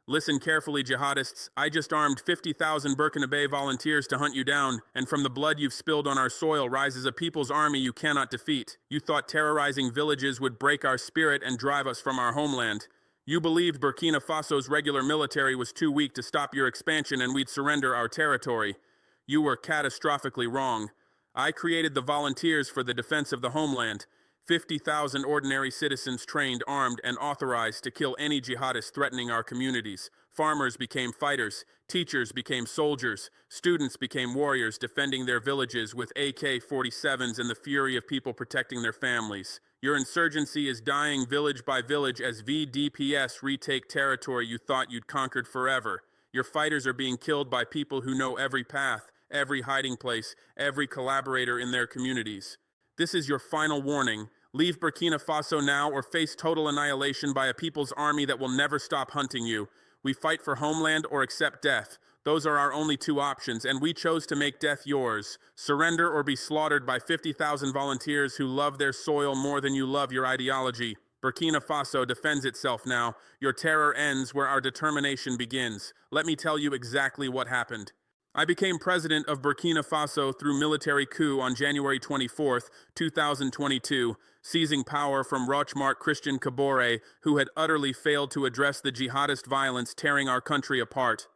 Listen carefully, jihadists. I just armed 50,000 Burkina volunteers to hunt you down, and from the blood you've spilled on our soil rises a people's army you cannot defeat. You thought terrorizing villages would break our spirit and drive us from our homeland. You believed Burkina Faso's regular military was too weak to stop your expansion and we'd surrender our territory. You were catastrophically wrong. I created the volunteers for the defense of the homeland. 50,000 ordinary citizens trained, armed, and authorized to kill any jihadist threatening our communities. Farmers became fighters, teachers became soldiers, students became warriors defending their villages with AK-47s and the fury of people protecting their families. Your insurgency is dying village by village as VDPs retake territory you thought you'd conquered forever. Your fighters are being killed by people who know every path, every hiding place, every collaborator in their communities. This is your final warning. Leave Burkina Faso now or face total annihilation by a people's army that will never stop hunting you. We fight for homeland or accept death. Those are our only two options, and we chose to make death yours. Surrender or be slaughtered by 50,000 volunteers who love their soil more than you love your ideology. Burkina Faso defends itself now. Your terror ends where our determination begins. Let me tell you exactly what happened. I became president of Burkina Faso through military coup on January 24, 2022, seizing power from Rochmart Christian Kabore, who had utterly failed to address the jihadist violence tearing our country apart.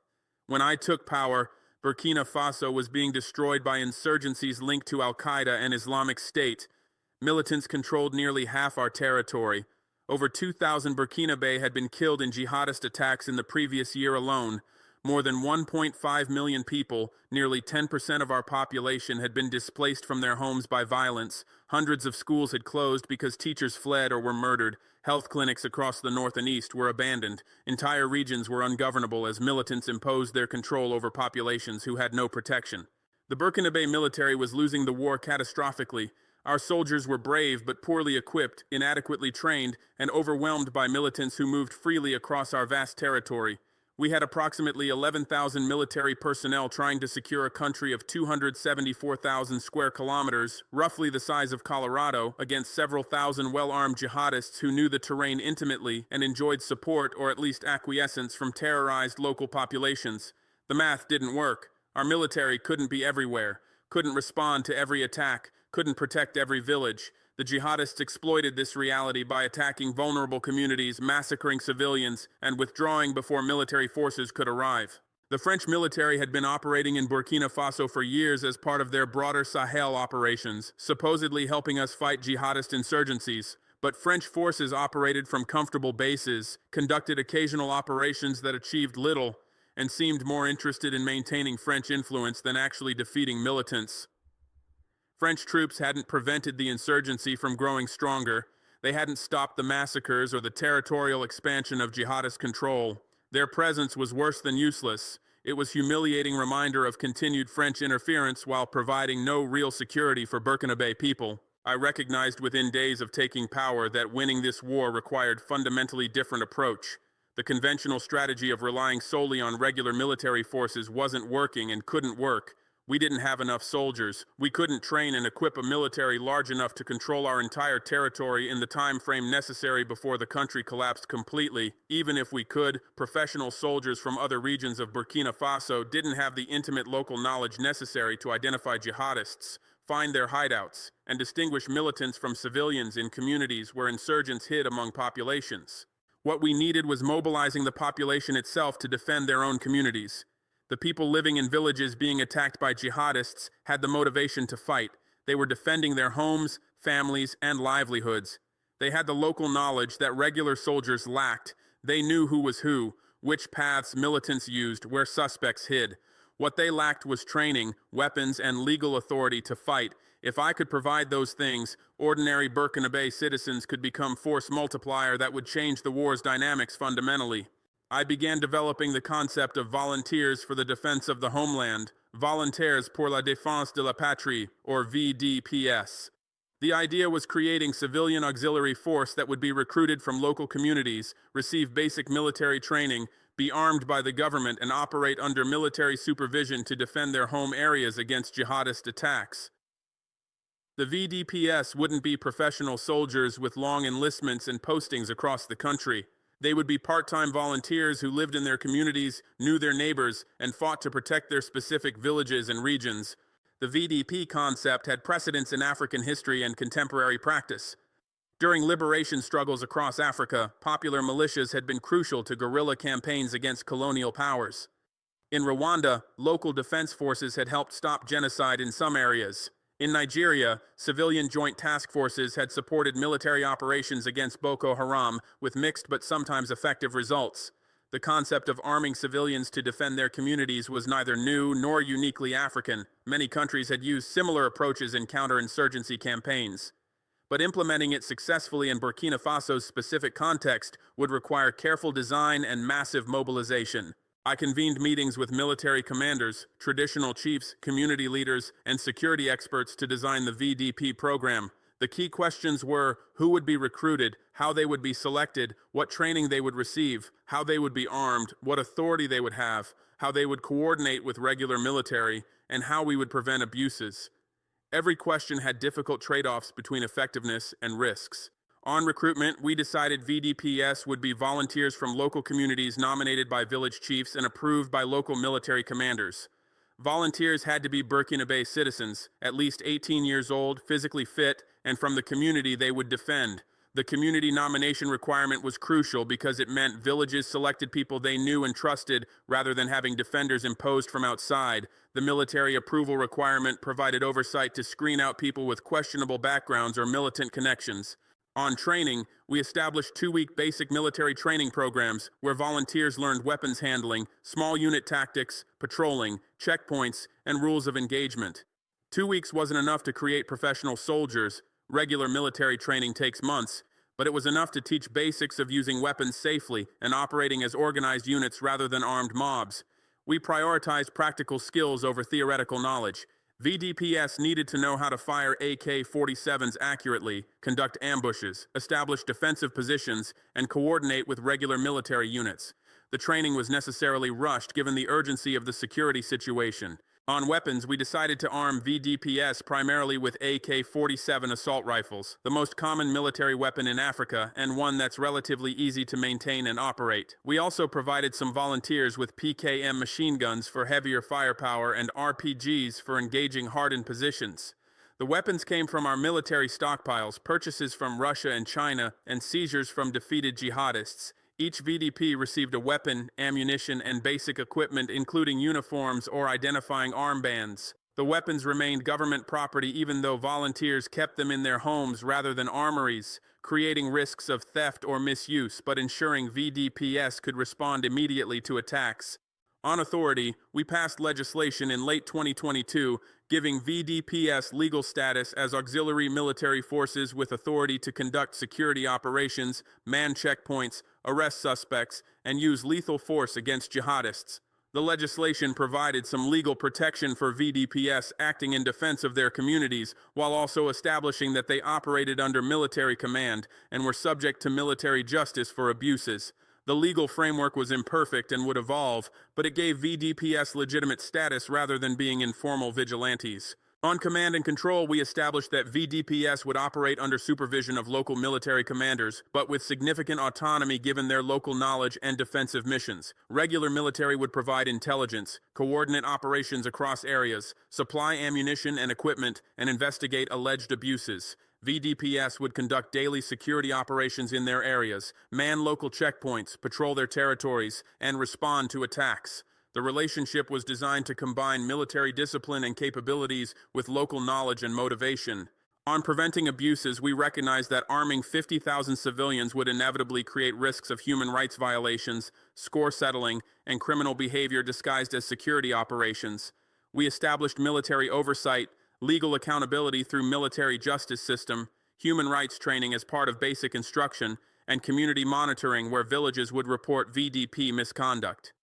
When I took power, Burkina Faso was being destroyed by insurgencies linked to Al-Qaeda and Islamic State. Militants controlled nearly half our territory. Over 2,000 Burkinabe had been killed in jihadist attacks in the previous year alone. More than 1.5 million people, nearly 10% of our population, had been displaced from their homes by violence. Hundreds of schools had closed because teachers fled or were murdered. Health clinics across the north and east were abandoned. Entire regions were ungovernable as militants imposed their control over populations who had no protection. The Burkinabe military was losing the war catastrophically. Our soldiers were brave but poorly equipped, inadequately trained, and overwhelmed by militants who moved freely across our vast territory. We had approximately 11,000 military personnel trying to secure a country of 274,000 square kilometers, roughly the size of Colorado, against several thousand well-armed jihadists who knew the terrain intimately and enjoyed support or at least acquiescence from terrorized local populations. The math didn't work. Our military couldn't be everywhere, couldn't respond to every attack, couldn't protect every village. The jihadists exploited this reality by attacking vulnerable communities, massacring civilians, and withdrawing before military forces could arrive. The French military had been operating in Burkina Faso for years as part of their broader Sahel operations, supposedly helping us fight jihadist insurgencies. But French forces operated from comfortable bases, conducted occasional operations that achieved little, and seemed more interested in maintaining French influence than actually defeating militants. French troops hadn't prevented the insurgency from growing stronger. They hadn't stopped the massacres or the territorial expansion of jihadist control. Their presence was worse than useless. It was a humiliating reminder of continued French interference while providing no real security for Burkinabe people. I recognized within days of taking power that winning this war required a fundamentally different approach. The conventional strategy of relying solely on regular military forces wasn't working and couldn't work. We didn't have enough soldiers. We couldn't train and equip a military large enough to control our entire territory in the time frame necessary before the country collapsed completely. Even if we could, professional soldiers from other regions of Burkina Faso didn't have the intimate local knowledge necessary to identify jihadists, find their hideouts, and distinguish militants from civilians in communities where insurgents hid among populations. What we needed was mobilizing the population itself to defend their own communities. The people living in villages being attacked by jihadists had the motivation to fight. They were defending their homes, families, and livelihoods. They had the local knowledge that regular soldiers lacked. They knew who was who, which paths militants used, where suspects hid. What they lacked was training, weapons, and legal authority to fight. If I could provide those things, ordinary Burkinabe citizens could become force multiplier that would change the war's dynamics fundamentally. I began developing the concept of volunteers for the defense of the homeland, Volontaires pour la défense de la patrie, or VDPs. The idea was creating civilian auxiliary force that would be recruited from local communities, receive basic military training, be armed by the government, and operate under military supervision to defend their home areas against jihadist attacks. The VDPs wouldn't be professional soldiers with long enlistments and postings across the country. They would be part-time volunteers who lived in their communities, knew their neighbors, and fought to protect their specific villages and regions. The VDP concept had precedence in African history and contemporary practice. During liberation struggles across Africa, popular militias had been crucial to guerrilla campaigns against colonial powers. In Rwanda, local defense forces had helped stop genocide in some areas. In Nigeria, civilian joint task forces had supported military operations against Boko Haram with mixed but sometimes effective results. The concept of arming civilians to defend their communities was neither new nor uniquely African. Many countries had used similar approaches in counterinsurgency campaigns. But implementing it successfully in Burkina Faso's specific context would require careful design and massive mobilization. I convened meetings with military commanders, traditional chiefs, community leaders, and security experts to design the VDP program. The key questions were who would be recruited, how they would be selected, what training they would receive, how they would be armed, what authority they would have, how they would coordinate with regular military, and how we would prevent abuses. Every question had difficult trade-offs between effectiveness and risks. On recruitment, we decided VDPs would be volunteers from local communities nominated by village chiefs and approved by local military commanders. Volunteers had to be Burkina Faso citizens, at least 18 years old, physically fit, and from the community they would defend. The community nomination requirement was crucial because it meant villages selected people they knew and trusted rather than having defenders imposed from outside. The military approval requirement provided oversight to screen out people with questionable backgrounds or militant connections. On training, we established 2-week basic military training programs where volunteers learned weapons handling, small unit tactics, patrolling, checkpoints, and rules of engagement. 2 weeks wasn't enough to create professional soldiers. Regular military training takes months, but it was enough to teach basics of using weapons safely and operating as organized units rather than armed mobs. We prioritized practical skills over theoretical knowledge. VDPs needed to know how to fire AK-47s accurately, conduct ambushes, establish defensive positions, and coordinate with regular military units. The training was necessarily rushed given the urgency of the security situation. On weapons, we decided to arm VDPs primarily with AK-47 assault rifles, the most common military weapon in Africa and one that's relatively easy to maintain and operate. We also provided some volunteers with PKM machine guns for heavier firepower and RPGs for engaging hardened positions. The weapons came from our military stockpiles, purchases from Russia and China, and seizures from defeated jihadists. Each VDP received a weapon, ammunition, and basic equipment including uniforms or identifying armbands. The weapons remained government property even though volunteers kept them in their homes rather than armories, creating risks of theft or misuse but ensuring VDPs could respond immediately to attacks. On authority, we passed legislation in late 2022 giving VDPs legal status as auxiliary military forces with authority to conduct security operations, man checkpoints, arrest suspects, and use lethal force against jihadists. The legislation provided some legal protection for VDPs acting in defense of their communities while also establishing that they operated under military command and were subject to military justice for abuses. The legal framework was imperfect and would evolve, but it gave VDPs legitimate status rather than being informal vigilantes. On command and control, we established that VDPs would operate under supervision of local military commanders, but with significant autonomy given their local knowledge and defensive missions. Regular military would provide intelligence, coordinate operations across areas, supply ammunition and equipment, and investigate alleged abuses. VDPs would conduct daily security operations in their areas, man local checkpoints, patrol their territories, and respond to attacks. The relationship was designed to combine military discipline and capabilities with local knowledge and motivation. On preventing abuses, we recognized that arming 50,000 civilians would inevitably create risks of human rights violations, score settling, and criminal behavior disguised as security operations. We established military oversight, legal accountability through military justice system, human rights training as part of basic instruction, and community monitoring where villages would report VDP misconduct.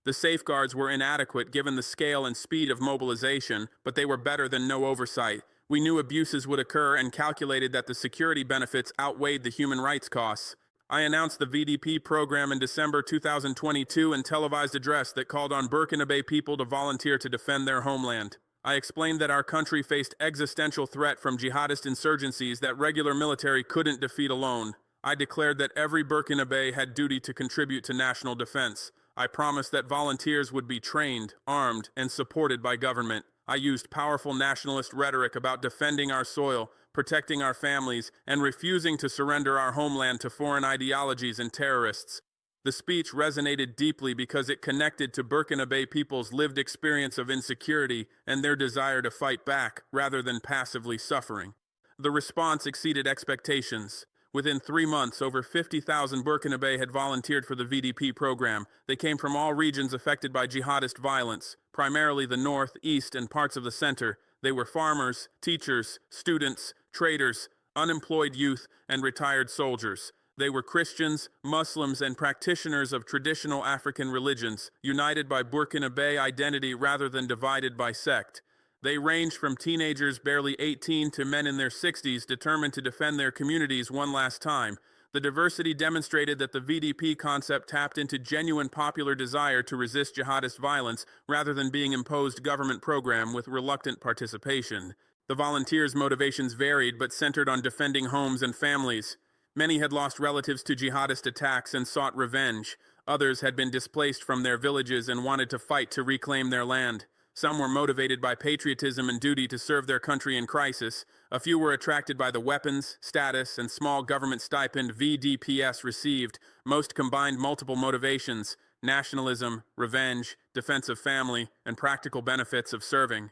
The safeguards were inadequate given the scale and speed of mobilization, but they were better than no oversight. We knew abuses would occur and calculated that the security benefits outweighed the human rights costs. I announced the VDP program in December 2022 in televised address that called on Burkina Faso people to volunteer to defend their homeland. I explained that our country faced existential threat from jihadist insurgencies that regular military couldn't defeat alone. I declared that every Burkinabe had duty to contribute to national defense. I promised that volunteers would be trained, armed, and supported by government. I used powerful nationalist rhetoric about defending our soil, protecting our families, and refusing to surrender our homeland to foreign ideologies and terrorists. The speech resonated deeply because it connected to Burkinabe people's lived experience of insecurity and their desire to fight back rather than passively suffering. The response exceeded expectations. Within 3 months, over 50,000 Burkinabe had volunteered for the VDP program. They came from all regions affected by jihadist violence, primarily the north, east, and parts of the center. They were farmers, teachers, students, traders, unemployed youth, and retired soldiers. They were Christians, Muslims, and practitioners of traditional African religions, united by Burkinabe identity rather than divided by sect. They ranged from teenagers barely 18 to men in their 60s determined to defend their communities one last time. The diversity demonstrated that the VDP concept tapped into genuine popular desire to resist jihadist violence rather than being imposed government program with reluctant participation. The volunteers' motivations varied but centered on defending homes and families. Many had lost relatives to jihadist attacks and sought revenge. Others had been displaced from their villages and wanted to fight to reclaim their land. Some were motivated by patriotism and duty to serve their country in crisis. A few were attracted by the weapons, status, and small government stipend VDPs received. Most combined multiple motivations: nationalism, revenge, defense of family, and practical benefits of serving.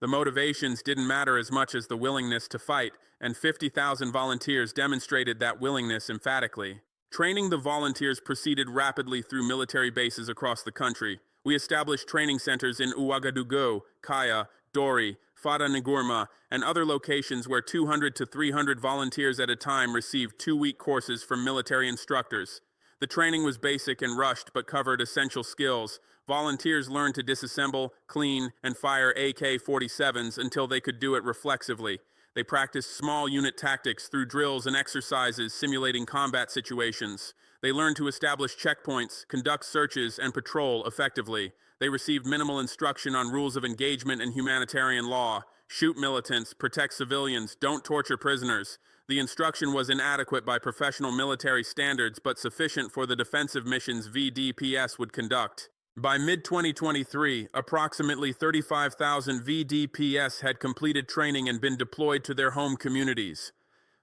The motivations didn't matter as much as the willingness to fight, and 50,000 volunteers demonstrated that willingness emphatically. Training the volunteers proceeded rapidly through military bases across the country. We established training centers in Ouagadougou, Kaya, Dori, Fada Ngurma, and other locations where 200 to 300 volunteers at a time received 2-week courses from military instructors. The training was basic and rushed but covered essential skills. Volunteers learned to disassemble, clean, and fire AK-47s until they could do it reflexively. They practiced small unit tactics through drills and exercises simulating combat situations. They learned to establish checkpoints, conduct searches, and patrol effectively. They received minimal instruction on rules of engagement and humanitarian law. Shoot militants, protect civilians, don't torture prisoners. The instruction was inadequate by professional military standards but sufficient for the defensive missions VDPs would conduct. By mid-2023, approximately 35,000 VDPs had completed training and been deployed to their home communities.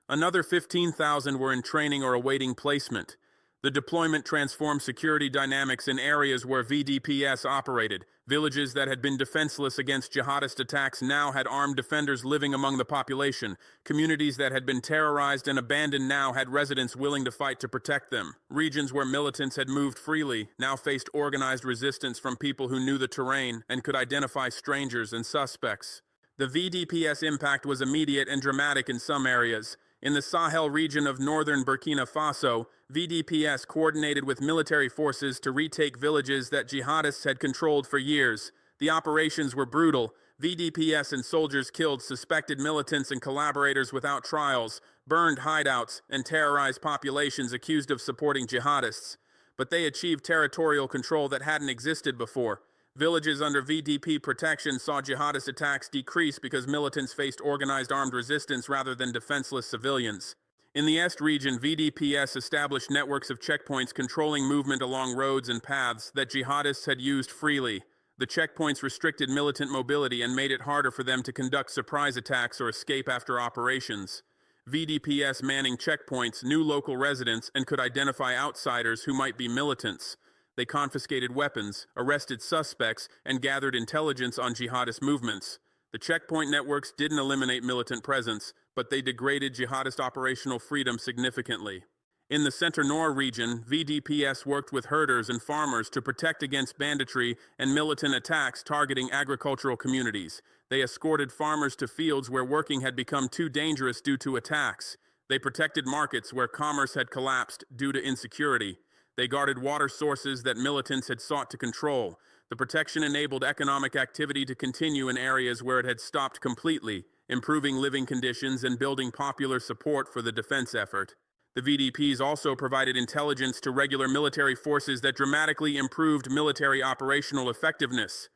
Another 15,000 were in training or awaiting placement. The deployment transformed security dynamics in areas where VDPs operated. Villages that had been defenseless against jihadist attacks now had armed defenders living among the population. Communities that had been terrorized and abandoned now had residents willing to fight to protect them. Regions where militants had moved freely now faced organized resistance from people who knew the terrain and could identify strangers and suspects. The VDPs impact was immediate and dramatic in some areas. In the Sahel region of northern Burkina Faso, VDPs coordinated with military forces to retake villages that jihadists had controlled for years. The operations were brutal. VDPs and soldiers killed suspected militants and collaborators without trials, burned hideouts, and terrorized populations accused of supporting jihadists. But they achieved territorial control that hadn't existed before. Villages under VDP protection saw jihadist attacks decrease because militants faced organized armed resistance rather than defenseless civilians. In the Est region, VDPs established networks of checkpoints controlling movement along roads and paths that jihadists had used freely. The checkpoints restricted militant mobility and made it harder for them to conduct surprise attacks or escape after operations. VDPs manning checkpoints knew local residents and could identify outsiders who might be militants. They confiscated weapons, arrested suspects, and gathered intelligence on jihadist movements. The checkpoint networks didn't eliminate militant presence, but they degraded jihadist operational freedom significantly. In the Centre-Nord region, VDPs worked with herders and farmers to protect against banditry and militant attacks targeting agricultural communities. They escorted farmers to fields where working had become too dangerous due to attacks. They protected markets where commerce had collapsed due to insecurity. They guarded water sources that militants had sought to control. The protection enabled economic activity to continue in areas where it had stopped completely, improving living conditions and building popular support for the defense effort. The VDPs also provided intelligence to regular military forces that dramatically improved military operational effectiveness.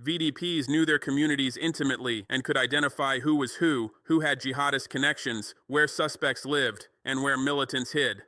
VDPs knew their communities intimately and could identify who was who had jihadist connections, where suspects lived, and where militants hid.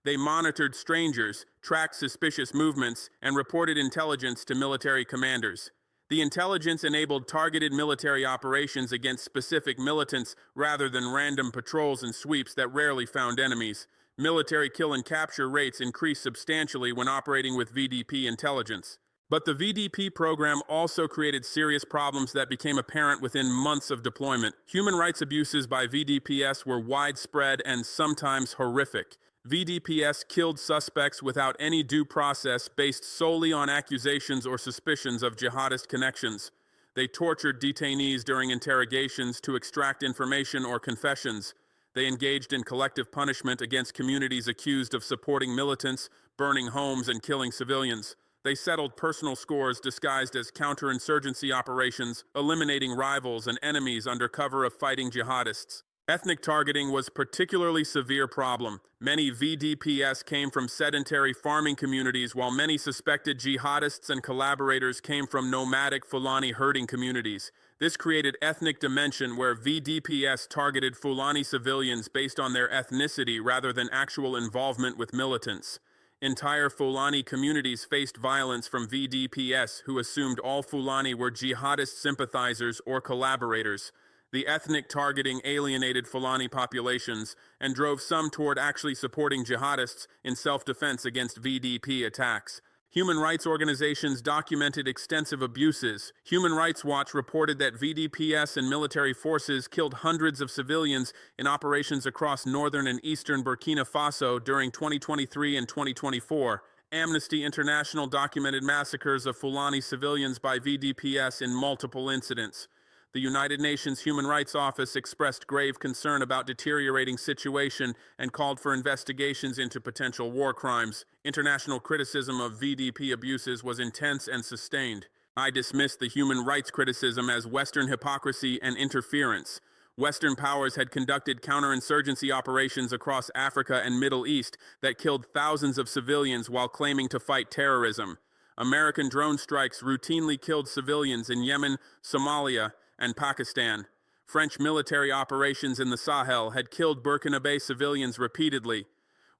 They monitored strangers, tracked suspicious movements, and reported intelligence to military commanders. The intelligence enabled targeted military operations against specific militants rather than random patrols and sweeps that rarely found enemies. Military kill and capture rates increased substantially when operating with VDP intelligence. But the VDP program also created serious problems that became apparent within months of deployment. Human rights abuses by VDPs were widespread and sometimes horrific. VDPs killed suspects without any due process based solely on accusations or suspicions of jihadist connections. They tortured detainees during interrogations to extract information or confessions. They engaged in collective punishment against communities accused of supporting militants, burning homes, and killing civilians. They settled personal scores disguised as counterinsurgency operations, eliminating rivals and enemies under cover of fighting jihadists. Ethnic targeting was a particularly severe problem. Many VDPs came from sedentary farming communities, while many suspected jihadists and collaborators came from nomadic Fulani herding communities. This created ethnic dimension where VDPs targeted Fulani civilians based on their ethnicity rather than actual involvement with militants. Entire Fulani communities faced violence from VDPs who assumed all Fulani were jihadist sympathizers or collaborators. The ethnic targeting alienated Fulani populations and drove some toward actually supporting jihadists in self-defense against VDP attacks. Human rights organizations documented extensive abuses. Human Rights Watch reported that VDPs and military forces killed hundreds of civilians in operations across northern and eastern Burkina Faso during 2023 and 2024. Amnesty International documented massacres of Fulani civilians by VDPs in multiple incidents. The United Nations Human Rights Office expressed grave concern about deteriorating situation and called for investigations into potential war crimes. International criticism of VDP abuses was intense and sustained. I dismissed the human rights criticism as Western hypocrisy and interference. Western powers had conducted counterinsurgency operations across Africa and Middle East that killed thousands of civilians while claiming to fight terrorism. American drone strikes routinely killed civilians in Yemen, Somalia, and Pakistan. French military operations in the Sahel had killed Burkina Faso civilians repeatedly.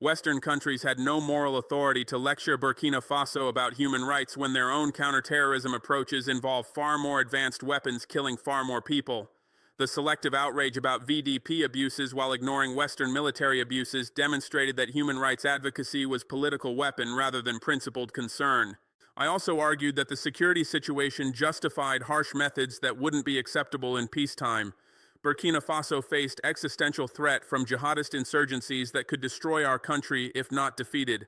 Western countries had no moral authority to lecture Burkina Faso about human rights when their own counterterrorism approaches involve far more advanced weapons killing far more people. The selective outrage about VDP abuses while ignoring Western military abuses demonstrated that human rights advocacy was a political weapon rather than principled concern. I also argued that the security situation justified harsh methods that wouldn't be acceptable in peacetime. Burkina Faso faced existential threat from jihadist insurgencies that could destroy our country if not defeated.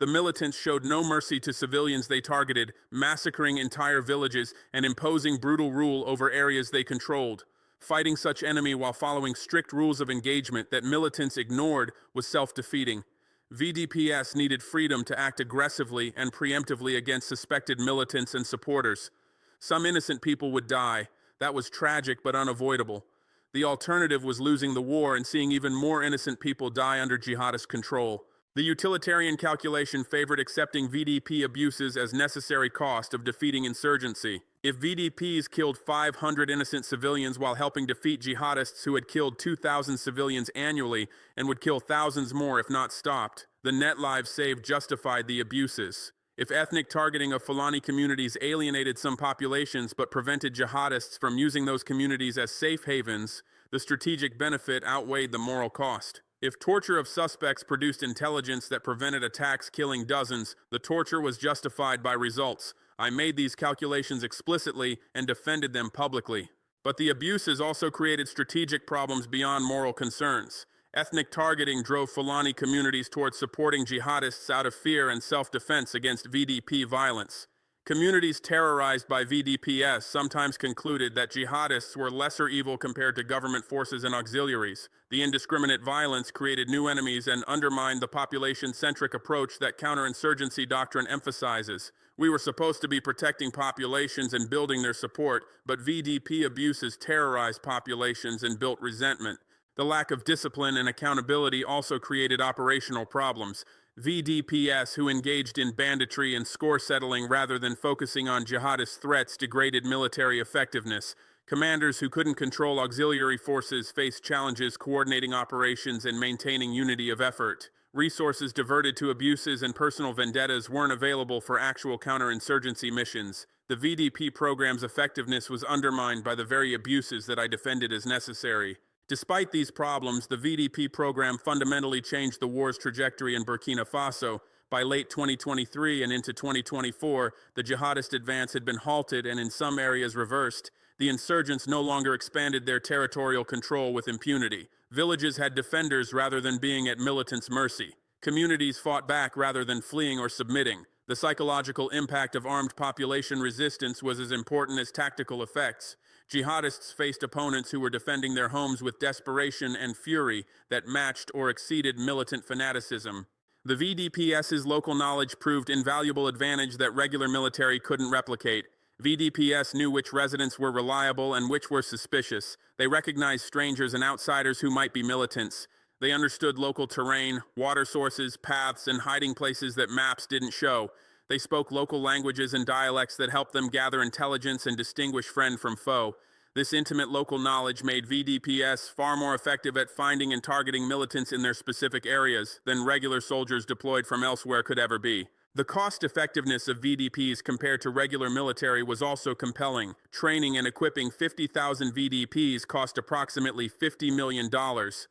The militants showed no mercy to civilians they targeted, massacring entire villages and imposing brutal rule over areas they controlled. Fighting such enemy while following strict rules of engagement that militants ignored was self-defeating. VDPs needed freedom to act aggressively and preemptively against suspected militants and supporters. Some innocent people would die. That was tragic but unavoidable. The alternative was losing the war and seeing even more innocent people die under jihadist control. The utilitarian calculation favored accepting VDP abuses as necessary cost of defeating insurgency. If VDPs killed 500 innocent civilians while helping defeat jihadists who had killed 2,000 civilians annually and would kill thousands more if not stopped, the net lives saved justified the abuses. If ethnic targeting of Fulani communities alienated some populations but prevented jihadists from using those communities as safe havens, the strategic benefit outweighed the moral cost. If torture of suspects produced intelligence that prevented attacks killing dozens, the torture was justified by results. I made these calculations explicitly and defended them publicly. But the abuses also created strategic problems beyond moral concerns. Ethnic targeting drove Fulani communities towards supporting jihadists out of fear and self-defense against VDP violence. Communities terrorized by VDPs sometimes concluded that jihadists were lesser evil compared to government forces and auxiliaries. The indiscriminate violence created new enemies and undermined the population-centric approach that counterinsurgency doctrine emphasizes. We were supposed to be protecting populations and building their support, but VDP abuses terrorized populations and built resentment. The lack of discipline and accountability also created operational problems. VDPs who engaged in banditry and score settling rather than focusing on jihadist threats degraded military effectiveness. Commanders who couldn't control auxiliary forces faced challenges coordinating operations and maintaining unity of effort. Resources diverted to abuses and personal vendettas weren't available for actual counterinsurgency missions. The VDP program's effectiveness was undermined by the very abuses that I defended as necessary. Despite these problems, the VDP program fundamentally changed the war's trajectory in Burkina Faso. By late 2023 and into 2024, the jihadist advance had been halted and in some areas reversed. The insurgents no longer expanded their territorial control with impunity. Villages had defenders rather than being at militants' mercy. Communities fought back rather than fleeing or submitting. The psychological impact of armed population resistance was as important as tactical effects. Jihadists faced opponents who were defending their homes with desperation and fury that matched or exceeded militant fanaticism. The VDPS's local knowledge proved invaluable advantage that regular military couldn't replicate. VDPS knew which residents were reliable and which were suspicious. They recognized strangers and outsiders who might be militants. They understood local terrain, water sources, paths, and hiding places that maps didn't show. They spoke local languages and dialects that helped them gather intelligence and distinguish friend from foe. This intimate local knowledge made VDPS far more effective at finding and targeting militants in their specific areas than regular soldiers deployed from elsewhere could ever be. The cost-effectiveness of VDPs compared to regular military was also compelling. Training and equipping 50,000 VDPs cost approximately $50 million,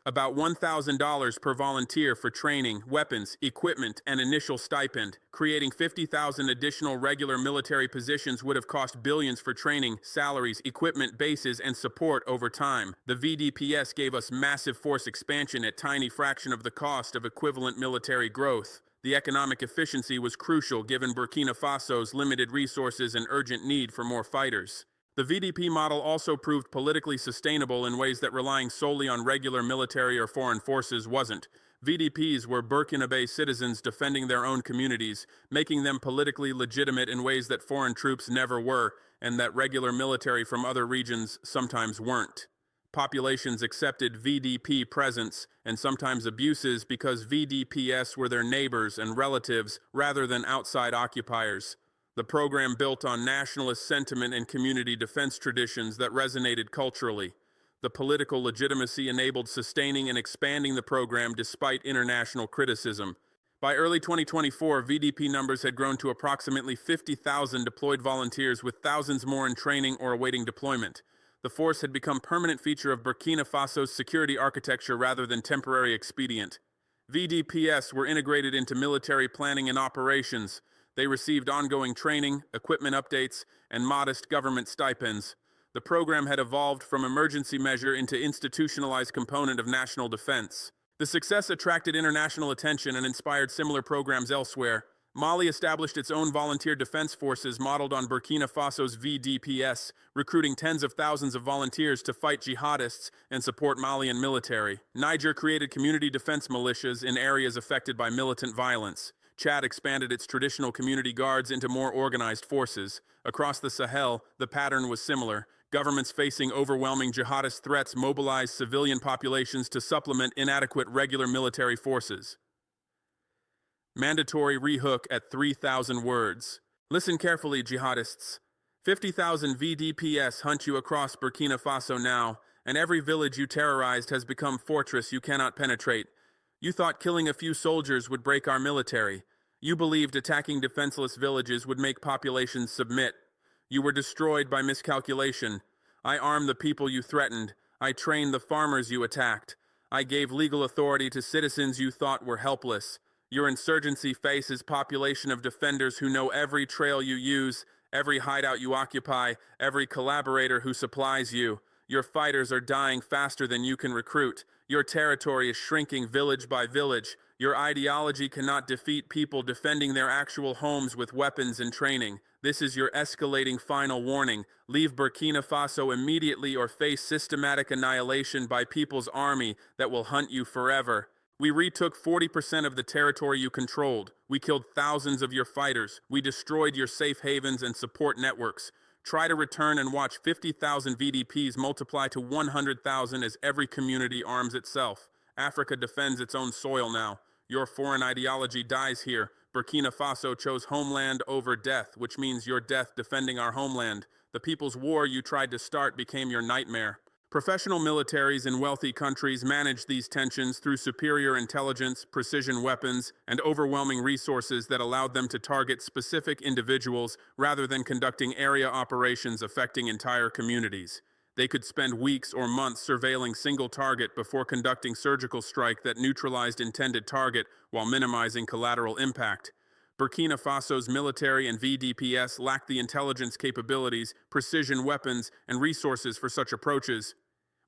about $1,000 per volunteer for training, weapons, equipment, and initial stipend. Creating 50,000 additional regular military positions would have cost billions for training, salaries, equipment, bases, and support over time. The VDPS gave us massive force expansion at tiny fraction of the cost of equivalent military growth. The economic efficiency was crucial given Burkina Faso's limited resources and urgent need for more fighters. The VDP model also proved politically sustainable in ways that relying solely on regular military or foreign forces wasn't. VDPs were Burkinabe citizens defending their own communities, making them politically legitimate in ways that foreign troops never were, and that regular military from other regions sometimes weren't. Populations accepted VDP presence and sometimes abuses because VDPS were their neighbors and relatives rather than outside occupiers. The program built on nationalist sentiment and community defense traditions that resonated culturally. The political legitimacy enabled sustaining and expanding the program despite international criticism. By early 2024, VDP numbers had grown to approximately 50,000 deployed volunteers with thousands more in training or awaiting deployment. The force had become a permanent feature of Burkina Faso's security architecture rather than temporary expedient. VDPS were integrated into military planning and operations. They received ongoing training, equipment updates, and modest government stipends. The program had evolved from emergency measure into institutionalized component of national defense. The success attracted international attention and inspired similar programs elsewhere. Mali established its own volunteer defense forces modeled on Burkina Faso's VDPS, recruiting tens of thousands of volunteers to fight jihadists and support Malian military. Niger created community defense militias in areas affected by militant violence. Chad expanded its traditional community guards into more organized forces. Across the Sahel, the pattern was similar. Governments facing overwhelming jihadist threats mobilized civilian populations to supplement inadequate regular military forces. Mandatory rehook at 3,000 words. Listen carefully, jihadists. 50,000 VDPS hunt you across Burkina Faso now, and every village you terrorized has become fortress you cannot penetrate. You thought killing a few soldiers would break our military. You believed attacking defenseless villages would make populations submit. You were destroyed by miscalculation. I armed the people you threatened. I trained the farmers you attacked. I gave legal authority to citizens you thought were helpless. Your insurgency faces population of defenders who know every trail you use, every hideout you occupy, every collaborator who supplies you. Your fighters are dying faster than you can recruit. Your territory is shrinking village by village. Your ideology cannot defeat people defending their actual homes with weapons and training. This is your escalating final warning. Leave Burkina Faso immediately or face systematic annihilation by people's army that will hunt you forever. We retook 40% of the territory you controlled. We killed thousands of your fighters. We destroyed your safe havens and support networks. Try to return and watch 50,000 VDPs multiply to 100,000 as every community arms itself. Africa defends its own soil now. Your foreign ideology dies here. Burkina Faso chose homeland over death, which means your death defending our homeland. The people's war you tried to start became your nightmare. Professional militaries in wealthy countries managed these tensions through superior intelligence, precision weapons, and overwhelming resources that allowed them to target specific individuals rather than conducting area operations affecting entire communities. They could spend weeks or months surveilling single target before conducting surgical strike that neutralized intended target while minimizing collateral impact. Burkina Faso's military and VDPs lacked the intelligence capabilities, precision weapons, and resources for such approaches.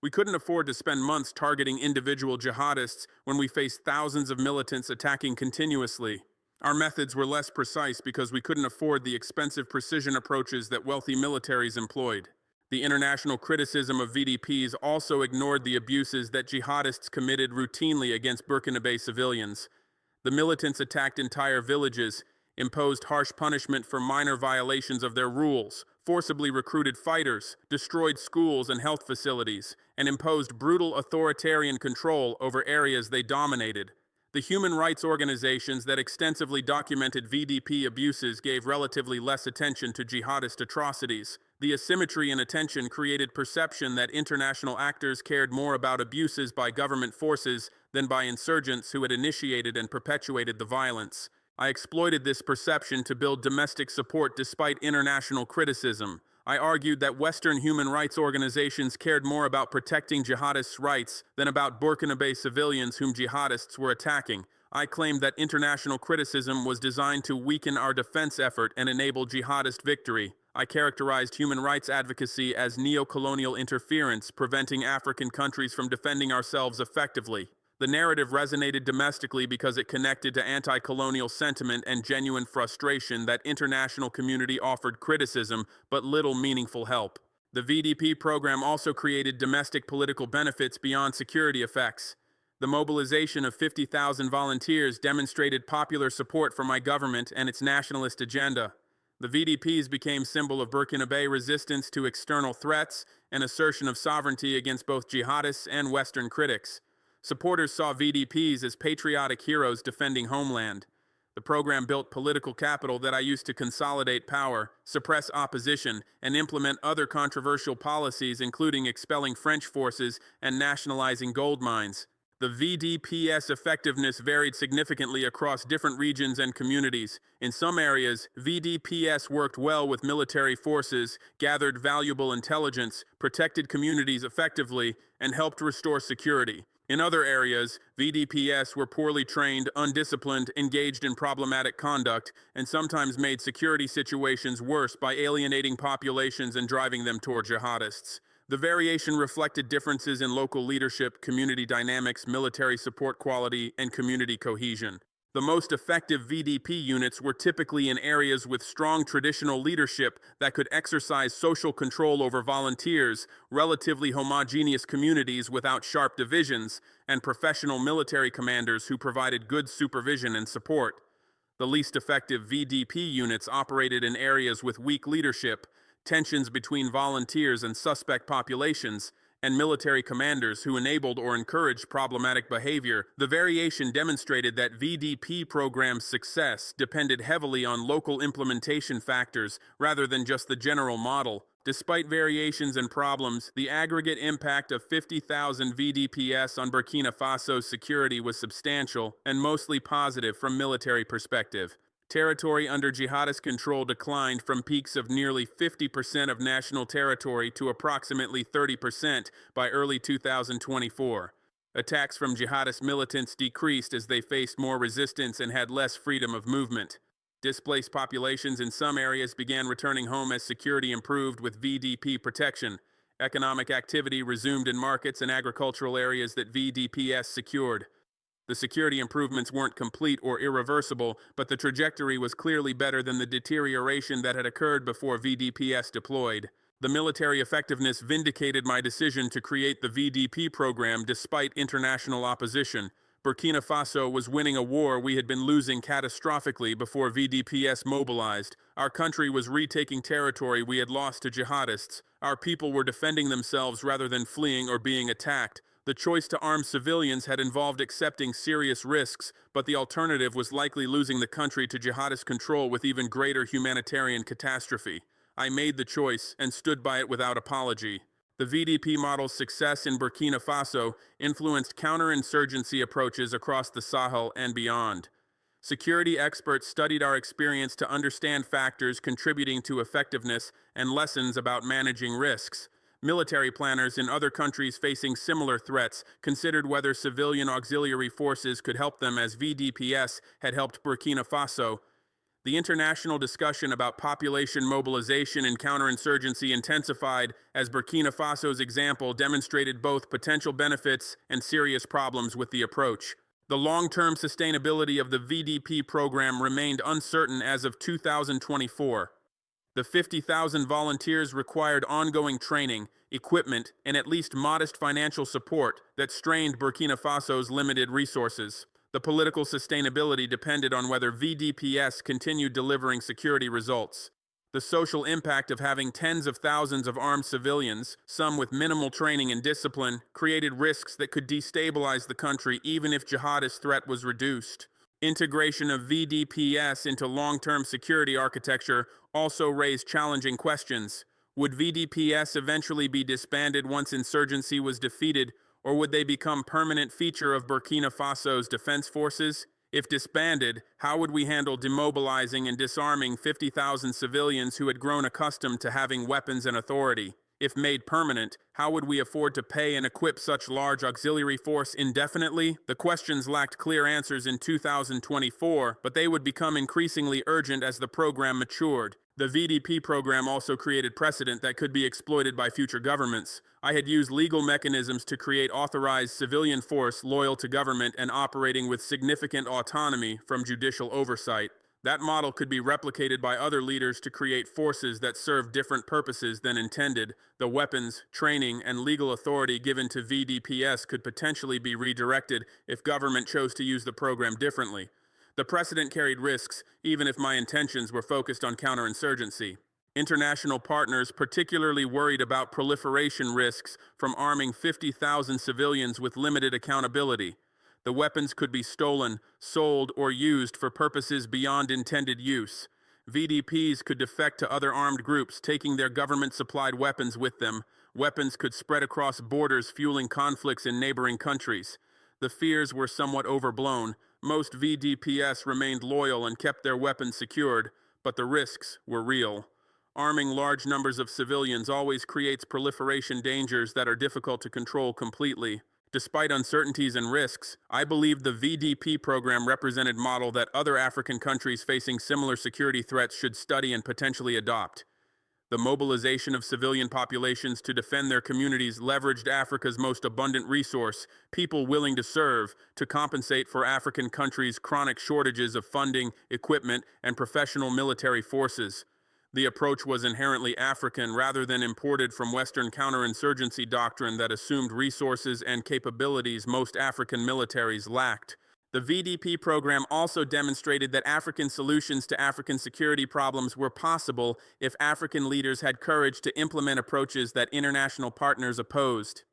We couldn't afford to spend months targeting individual jihadists when we faced thousands of militants attacking continuously. Our methods were less precise because we couldn't afford the expensive precision approaches that wealthy militaries employed. The international criticism of VDPs also ignored the abuses that jihadists committed routinely against Burkina Faso civilians. The militants attacked entire villages, imposed harsh punishment for minor violations of their rules, forcibly recruited fighters, destroyed schools and health facilities, and imposed brutal authoritarian control over areas they dominated. The human rights organizations that extensively documented VDP abuses gave relatively less attention to jihadist atrocities. The asymmetry in attention created perception that international actors cared more about abuses by government forces than by insurgents who had initiated and perpetuated the violence. I exploited this perception to build domestic support despite international criticism. I argued that Western human rights organizations cared more about protecting jihadists' rights than about Burkina Faso civilians whom jihadists were attacking. I claimed that international criticism was designed to weaken our defense effort and enable jihadist victory. I characterized human rights advocacy as neo-colonial interference, preventing African countries from defending ourselves effectively. The narrative resonated domestically because it connected to anti-colonial sentiment and genuine frustration that international community offered criticism but little meaningful help. The VDP program also created domestic political benefits beyond security effects. The mobilization of 50,000 volunteers demonstrated popular support for my government and its nationalist agenda. The VDPs became symbol of Burkina Faso resistance to external threats and assertion of sovereignty against both jihadists and Western critics. Supporters saw VDPs as patriotic heroes defending Homeland. The program built political capital that I used to consolidate power, suppress opposition, and implement other controversial policies, including expelling French forces and nationalizing gold mines. The VDPs' effectiveness varied significantly across different regions and communities. In some areas, VDPs worked well with military forces, gathered valuable intelligence, protected communities effectively, and helped restore security. In other areas, VDPs were poorly trained, undisciplined, engaged in problematic conduct, and sometimes made security situations worse by alienating populations and driving them toward jihadists. The variation reflected differences in local leadership, community dynamics, military support quality, and community cohesion. The most effective VDP units were typically in areas with strong traditional leadership that could exercise social control over volunteers, relatively homogeneous communities without sharp divisions, and professional military commanders who provided good supervision and support. The least effective VDP units operated in areas with weak leadership, tensions between volunteers and suspect populations, and military commanders who enabled or encouraged problematic behavior. The variation demonstrated that VDP program's success depended heavily on local implementation factors rather than just the general model. Despite variations and problems, the aggregate impact of 50,000 VDPs on Burkina Faso's security was substantial and mostly positive from military perspective. Territory under jihadist control declined from peaks of nearly 50% of national territory to approximately 30% by early 2024. Attacks from jihadist militants decreased as they faced more resistance and had less freedom of movement. Displaced populations in some areas began returning home as security improved with VDP protection. Economic activity resumed in markets and agricultural areas that VDPs secured. The security improvements weren't complete or irreversible, but the trajectory was clearly better than the deterioration that had occurred before VDPs deployed. The military effectiveness vindicated my decision to create the VDP program despite international opposition. Burkina Faso was winning a war we had been losing catastrophically before VDPs mobilized. Our country was retaking territory we had lost to jihadists. Our people were defending themselves rather than fleeing or being attacked. The choice to arm civilians had involved accepting serious risks, but the alternative was likely losing the country to jihadist control with even greater humanitarian catastrophe. I made the choice and stood by it without apology. The VDP model's success in Burkina Faso influenced counterinsurgency approaches across the Sahel and beyond. Security experts studied our experience to understand factors contributing to effectiveness and lessons about managing risks. Military planners in other countries facing similar threats considered whether civilian auxiliary forces could help them as VDPs had helped Burkina Faso. The international discussion about population mobilization and counterinsurgency intensified as Burkina Faso's example demonstrated both potential benefits and serious problems with the approach. The long-term sustainability of the VDP program remained uncertain as of 2024. The 50,000 volunteers required ongoing training, equipment, and at least modest financial support that strained Burkina Faso's limited resources. The political sustainability depended on whether VDPs continued delivering security results. The social impact of having tens of thousands of armed civilians, some with minimal training and discipline, created risks that could destabilize the country even if jihadist threat was reduced. Integration of VDPs into long-term security architecture also raised challenging questions. Would VDPs eventually be disbanded once insurgency was defeated, or would they become permanent feature of Burkina Faso's defense forces? If disbanded, how would we handle demobilizing and disarming 50,000 civilians who had grown accustomed to having weapons and authority? If made permanent, how would we afford to pay and equip such large auxiliary force indefinitely? The questions lacked clear answers in 2024, but they would become increasingly urgent as the program matured. The VDP program also created precedent that could be exploited by future governments. I had used legal mechanisms to create authorized civilian force loyal to government and operating with significant autonomy from judicial oversight. That model could be replicated by other leaders to create forces that serve different purposes than intended. The weapons, training, and legal authority given to VDPs could potentially be redirected if government chose to use the program differently. The precedent carried risks, even if my intentions were focused on counterinsurgency. International partners particularly worried about proliferation risks from arming 50,000 civilians with limited accountability. The weapons could be stolen, sold, or used for purposes beyond intended use. VDPs could defect to other armed groups, taking their government-supplied weapons with them. Weapons could spread across borders, fueling conflicts in neighboring countries. The fears were somewhat overblown. Most VDPs remained loyal and kept their weapons secured, but the risks were real. Arming large numbers of civilians always creates proliferation dangers that are difficult to control completely. Despite uncertainties and risks, I believe the VDP program represented a model that other African countries facing similar security threats should study and potentially adopt. The mobilization of civilian populations to defend their communities leveraged Africa's most abundant resource, people willing to serve, to compensate for African countries' chronic shortages of funding, equipment, and professional military forces. The approach was inherently African rather than imported from Western counterinsurgency doctrine that assumed resources and capabilities most African militaries lacked. The VDP program also demonstrated that African solutions to African security problems were possible if African leaders had courage to implement approaches that international partners opposed.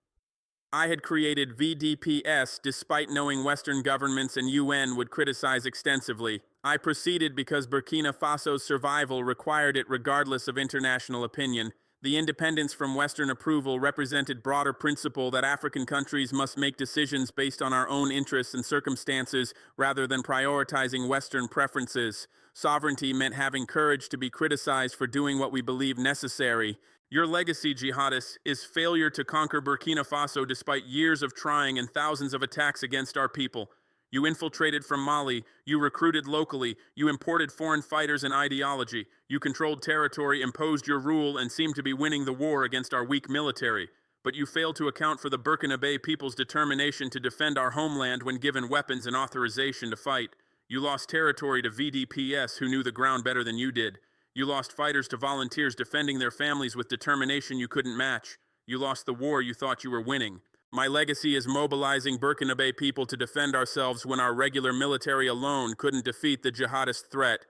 I had created VDPs despite knowing Western governments and UN would criticize extensively. I proceeded because Burkina Faso's survival required it regardless of international opinion. The independence from Western approval represented broader principle that African countries must make decisions based on our own interests and circumstances rather than prioritizing Western preferences. Sovereignty meant having courage to be criticized for doing what we believe necessary. Your legacy, jihadists, is failure to conquer Burkina Faso despite years of trying and thousands of attacks against our people. You infiltrated from Mali, you recruited locally, you imported foreign fighters and ideology, you controlled territory, imposed your rule, and seemed to be winning the war against our weak military. But you failed to account for the Burkina Faso people's determination to defend our homeland when given weapons and authorization to fight. You lost territory to VDPs who knew the ground better than you did. You lost fighters to volunteers defending their families with determination you couldn't match. You lost the war you thought you were winning. My legacy is mobilizing Burkina Faso people to defend ourselves when our regular military alone couldn't defeat the jihadist threat.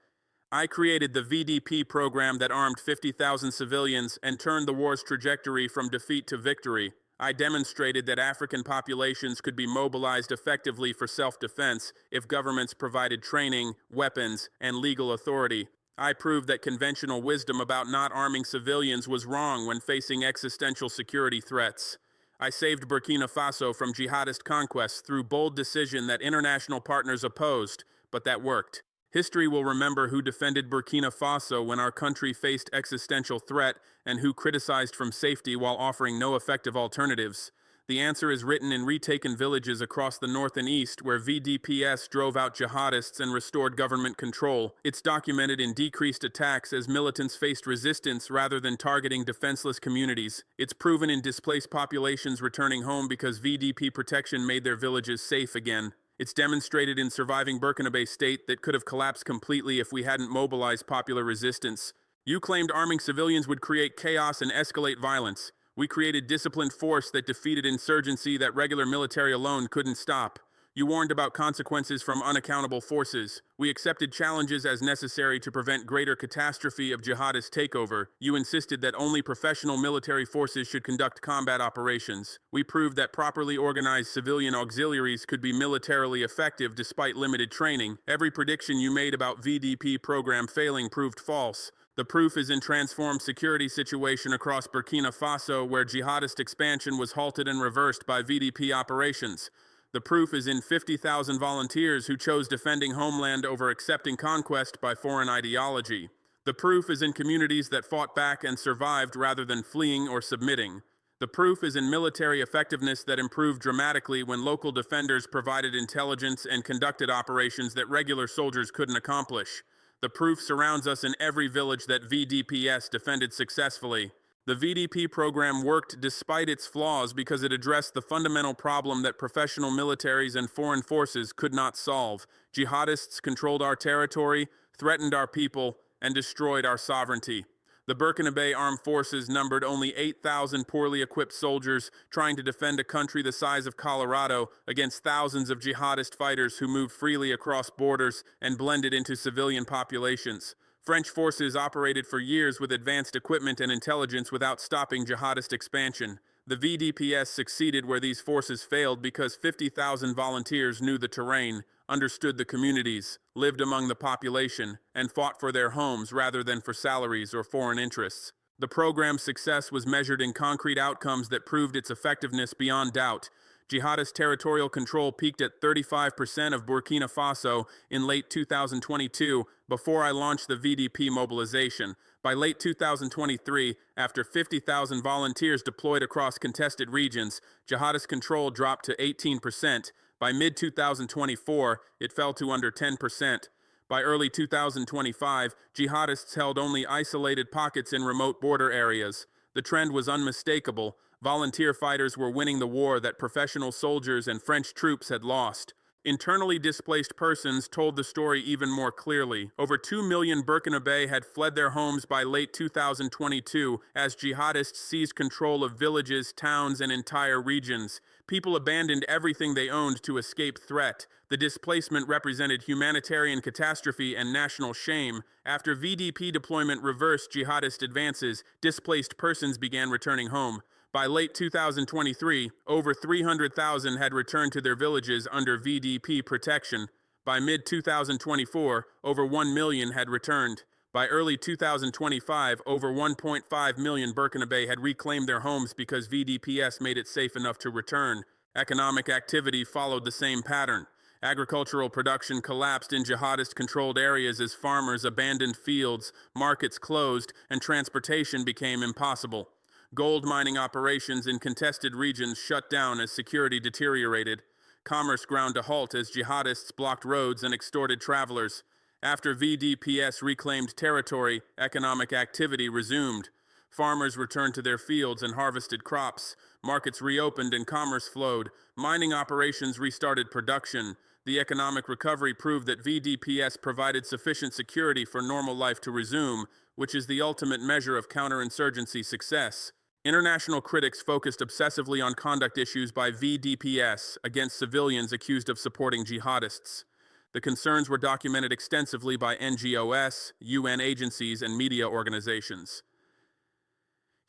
I created the VDP program that armed 50,000 civilians and turned the war's trajectory from defeat to victory. I demonstrated that African populations could be mobilized effectively for self-defense if governments provided training, weapons, and legal authority. I proved that conventional wisdom about not arming civilians was wrong when facing existential security threats. I saved Burkina Faso from jihadist conquests through bold decision that international partners opposed, but that worked. History will remember who defended Burkina Faso when our country faced existential threat and who criticized from safety while offering no effective alternatives. The answer is written in retaken villages across the north and east where VDPs drove out jihadists and restored government control. It's documented in decreased attacks as militants faced resistance rather than targeting defenseless communities. It's proven in displaced populations returning home because VDP protection made their villages safe again. It's demonstrated in surviving Burkina Faso state that could have collapsed completely if we hadn't mobilized popular resistance. You claimed arming civilians would create chaos and escalate violence. We created disciplined force that defeated insurgency that regular military alone couldn't stop. You warned about consequences from unaccountable forces. We accepted challenges as necessary to prevent greater catastrophe of jihadist takeover. You insisted that only professional military forces should conduct combat operations. We proved that properly organized civilian auxiliaries could be militarily effective despite limited training. Every prediction you made about VDP program failing proved false. The proof is in transformed security situation across Burkina Faso where jihadist expansion was halted and reversed by VDP operations. The proof is in 50,000 volunteers who chose defending Homeland over accepting conquest by foreign ideology. The proof is in communities that fought back and survived rather than fleeing or submitting. The proof is in military effectiveness that improved dramatically when local defenders provided intelligence and conducted operations that regular soldiers couldn't accomplish. The proof surrounds us in every village that VDPs defended successfully. The VDP program worked despite its flaws because it addressed the fundamental problem that professional militaries and foreign forces could not solve. Jihadists controlled our territory, threatened our people, and destroyed our sovereignty. The Burkina Faso armed forces numbered only 8,000 poorly equipped soldiers trying to defend a country the size of Colorado against thousands of jihadist fighters who moved freely across borders and blended into civilian populations. French forces operated for years with advanced equipment and intelligence without stopping jihadist expansion. The VDPs succeeded where these forces failed because 50,000 volunteers knew the terrain, understood the communities, lived among the population, and fought for their homes rather than for salaries or foreign interests. The program's success was measured in concrete outcomes that proved its effectiveness beyond doubt. Jihadist territorial control peaked at 35% of Burkina Faso in late 2022 before I launched the VDP mobilization. By late 2023, after 50,000 volunteers deployed across contested regions, jihadist control dropped to 18%. By mid-2024, it fell to under 10%. By early 2025, jihadists held only isolated pockets in remote border areas. The trend was unmistakable. Volunteer fighters were winning the war that professional soldiers and French troops had lost. Internally displaced persons told the story even more clearly. Over 2 million Burkina Faso had fled their homes by late 2022 as jihadists seized control of villages, towns, and entire regions. People abandoned everything they owned to escape threat. The displacement represented humanitarian catastrophe and national shame. After VDP deployment reversed jihadist advances, displaced persons began returning home. By late 2023, over 300,000 had returned to their villages under VDP protection. By mid-2024, over 1 million had returned. By early 2025, over 1.5 million Burkina Faso had reclaimed their homes because VDPs made it safe enough to return. Economic activity followed the same pattern. Agricultural production collapsed in jihadist-controlled areas as farmers abandoned fields, markets closed, and transportation became impossible. Gold mining operations in contested regions shut down as security deteriorated. Commerce ground to halt as jihadists blocked roads and extorted travelers. After VDPs reclaimed territory, economic activity resumed. Farmers returned to their fields and harvested crops. Markets reopened and commerce flowed. Mining operations restarted production. The economic recovery proved that VDPs provided sufficient security for normal life to resume, which is the ultimate measure of counterinsurgency success. International critics focused obsessively on conduct issues by VDPs against civilians accused of supporting jihadists. The concerns were documented extensively by NGOs, UN agencies, and media organizations.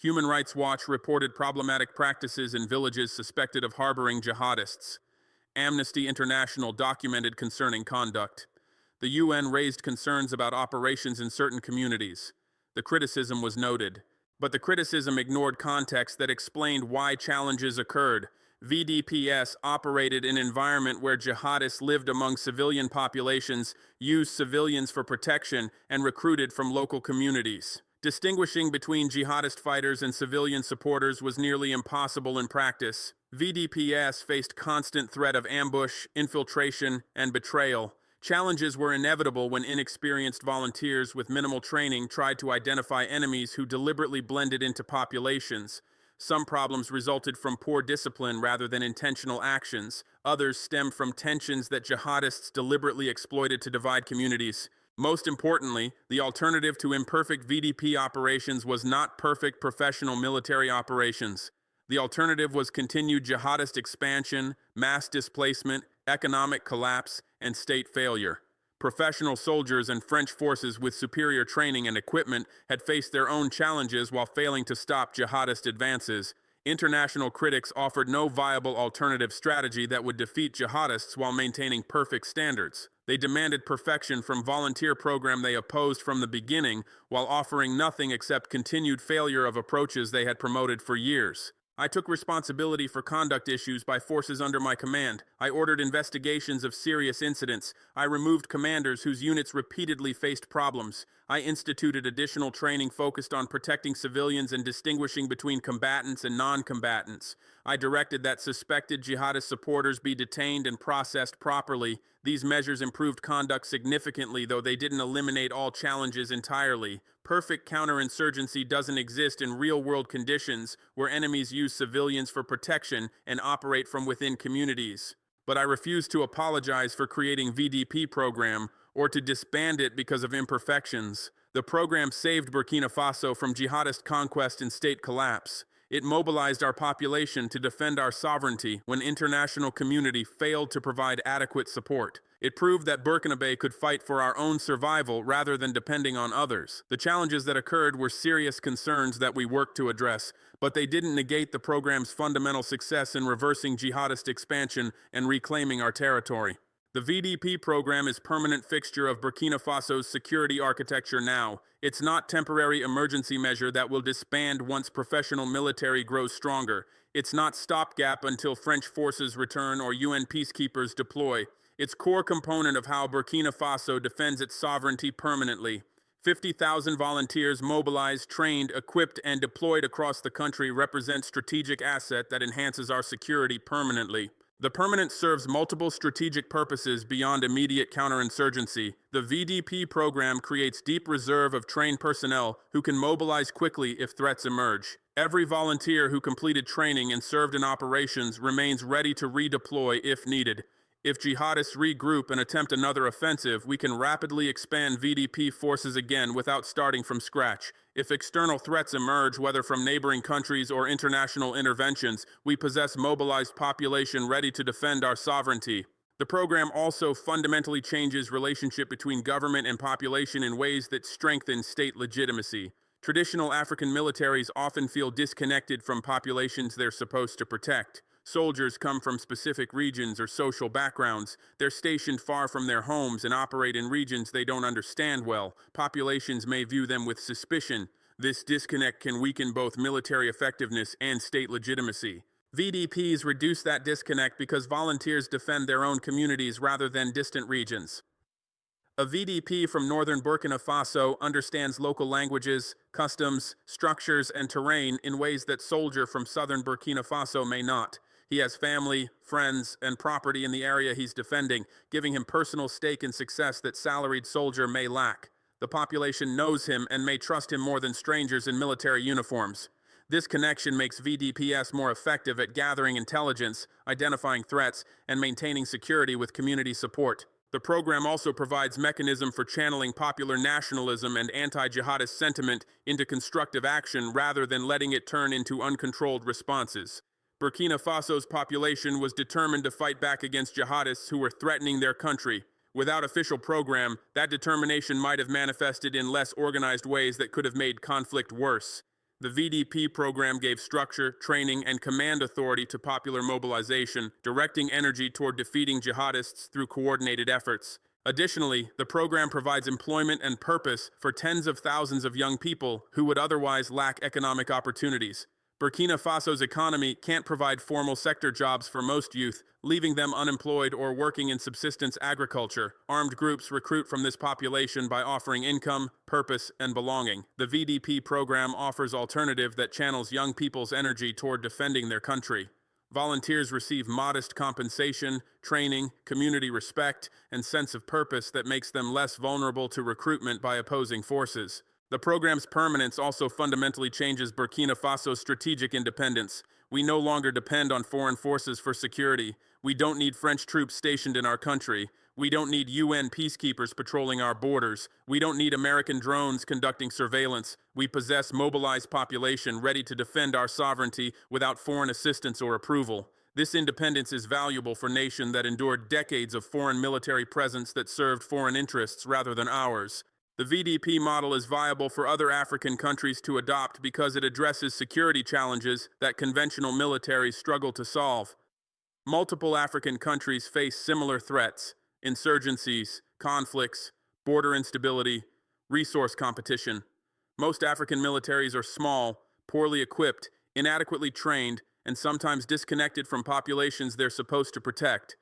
Human Rights Watch reported problematic practices in villages suspected of harboring jihadists. Amnesty International documented concerning conduct. The UN raised concerns about operations in certain communities. The criticism was noted, but the criticism ignored context that explained why challenges occurred. VDPs operated in an environment where jihadists lived among civilian populations, used civilians for protection, and recruited from local communities. Distinguishing between jihadist fighters and civilian supporters was nearly impossible in practice. VDPs faced constant threat of ambush, infiltration, and betrayal. Challenges were inevitable when inexperienced volunteers with minimal training tried to identify enemies who deliberately blended into populations. Some problems resulted from poor discipline rather than intentional actions. Others stemmed from tensions that jihadists deliberately exploited to divide communities. Most importantly, the alternative to imperfect VDP operations was not perfect professional military operations. The alternative was continued jihadist expansion, mass displacement, economic collapse, and state failure. Professional soldiers and French forces with superior training and equipment had faced their own challenges while failing to stop jihadist advances. International critics offered no viable alternative strategy that would defeat jihadists while maintaining perfect standards. They demanded perfection from volunteer program they opposed from the beginning, while offering nothing except continued failure of approaches they had promoted for years. I took responsibility for conduct issues by forces under my command. I ordered investigations of serious incidents. I removed commanders whose units repeatedly faced problems. I instituted additional training focused on protecting civilians and distinguishing between combatants and non-combatants. I directed that suspected jihadist supporters be detained and processed properly. These measures improved conduct significantly, though they didn't eliminate all challenges entirely. Perfect counterinsurgency doesn't exist in real-world conditions where enemies use civilians for protection and operate from within communities. But I refuse to apologize for creating VDP program or to disband it because of imperfections. The program saved Burkina Faso from jihadist conquest and state collapse. It mobilized our population to defend our sovereignty when international community failed to provide adequate support. It proved that Burkina Faso could fight for our own survival rather than depending on others. The challenges that occurred were serious concerns that we worked to address, but they didn't negate the program's fundamental success in reversing jihadist expansion and reclaiming our territory. The VDP program is a permanent fixture of Burkina Faso's security architecture now. It's not temporary emergency measure that will disband once professional military grows stronger. It's not stopgap until French forces return or UN peacekeepers deploy. It's core component of how Burkina Faso defends its sovereignty permanently. 50,000 volunteers mobilized, trained, equipped, and deployed across the country represent strategic asset that enhances our security permanently. The permanent serves multiple strategic purposes beyond immediate counterinsurgency. The VDP program creates deep reserve of trained personnel who can mobilize quickly if threats emerge. Every volunteer who completed training and served in operations remains ready to redeploy if needed. If jihadists regroup and attempt another offensive, we can rapidly expand VDP forces again without starting from scratch. If external threats emerge, whether from neighboring countries or international interventions, we possess mobilized population ready to defend our sovereignty. The program also fundamentally changes relationship between government and population in ways that strengthen state legitimacy. Traditional African militaries often feel disconnected from populations they're supposed to protect. Soldiers come from specific regions or social backgrounds. They're stationed far from their homes and operate in regions they don't understand well. Populations may view them with suspicion. This disconnect can weaken both military effectiveness and state legitimacy. VDPs reduce that disconnect because volunteers defend their own communities rather than distant regions. A VDP from northern Burkina Faso understands local languages, customs, structures, and terrain in ways that soldier from southern Burkina Faso may not. He has family, friends, and property in the area he's defending, giving him personal stake in success that salaried soldier may lack. The population knows him and may trust him more than strangers in military uniforms. This connection makes VDPs more effective at gathering intelligence, identifying threats, and maintaining security with community support. The program also provides mechanism for channeling popular nationalism and anti-jihadist sentiment into constructive action rather than letting it turn into uncontrolled responses. Burkina Faso's population was determined to fight back against jihadists who were threatening their country. Without official program, that determination might have manifested in less organized ways that could have made conflict worse. The VDP program gave structure, training, and command authority to popular mobilization, directing energy toward defeating jihadists through coordinated efforts. Additionally, the program provides employment and purpose for tens of thousands of young people who would otherwise lack economic opportunities. Burkina Faso's economy can't provide formal sector jobs for most youth, leaving them unemployed or working in subsistence agriculture. Armed groups recruit from this population by offering income, purpose, and belonging. The VDP program offers alternative that channels young people's energy toward defending their country. Volunteers receive modest compensation, training, community respect, and sense of purpose that makes them less vulnerable to recruitment by opposing forces. The program's permanence also fundamentally changes Burkina Faso's strategic independence. We no longer depend on foreign forces for security. We don't need French troops stationed in our country. We don't need UN peacekeepers patrolling our borders. We don't need American drones conducting surveillance. We possess mobilized population ready to defend our sovereignty without foreign assistance or approval. This independence is valuable for a nation that endured decades of foreign military presence that served foreign interests rather than ours. The VDP model is viable for other African countries to adopt because it addresses security challenges that conventional militaries struggle to solve. Multiple African countries face similar threats: insurgencies, conflicts, border instability, resource competition. Most African militaries are small, poorly equipped, inadequately trained, and sometimes disconnected from populations they're supposed to protect.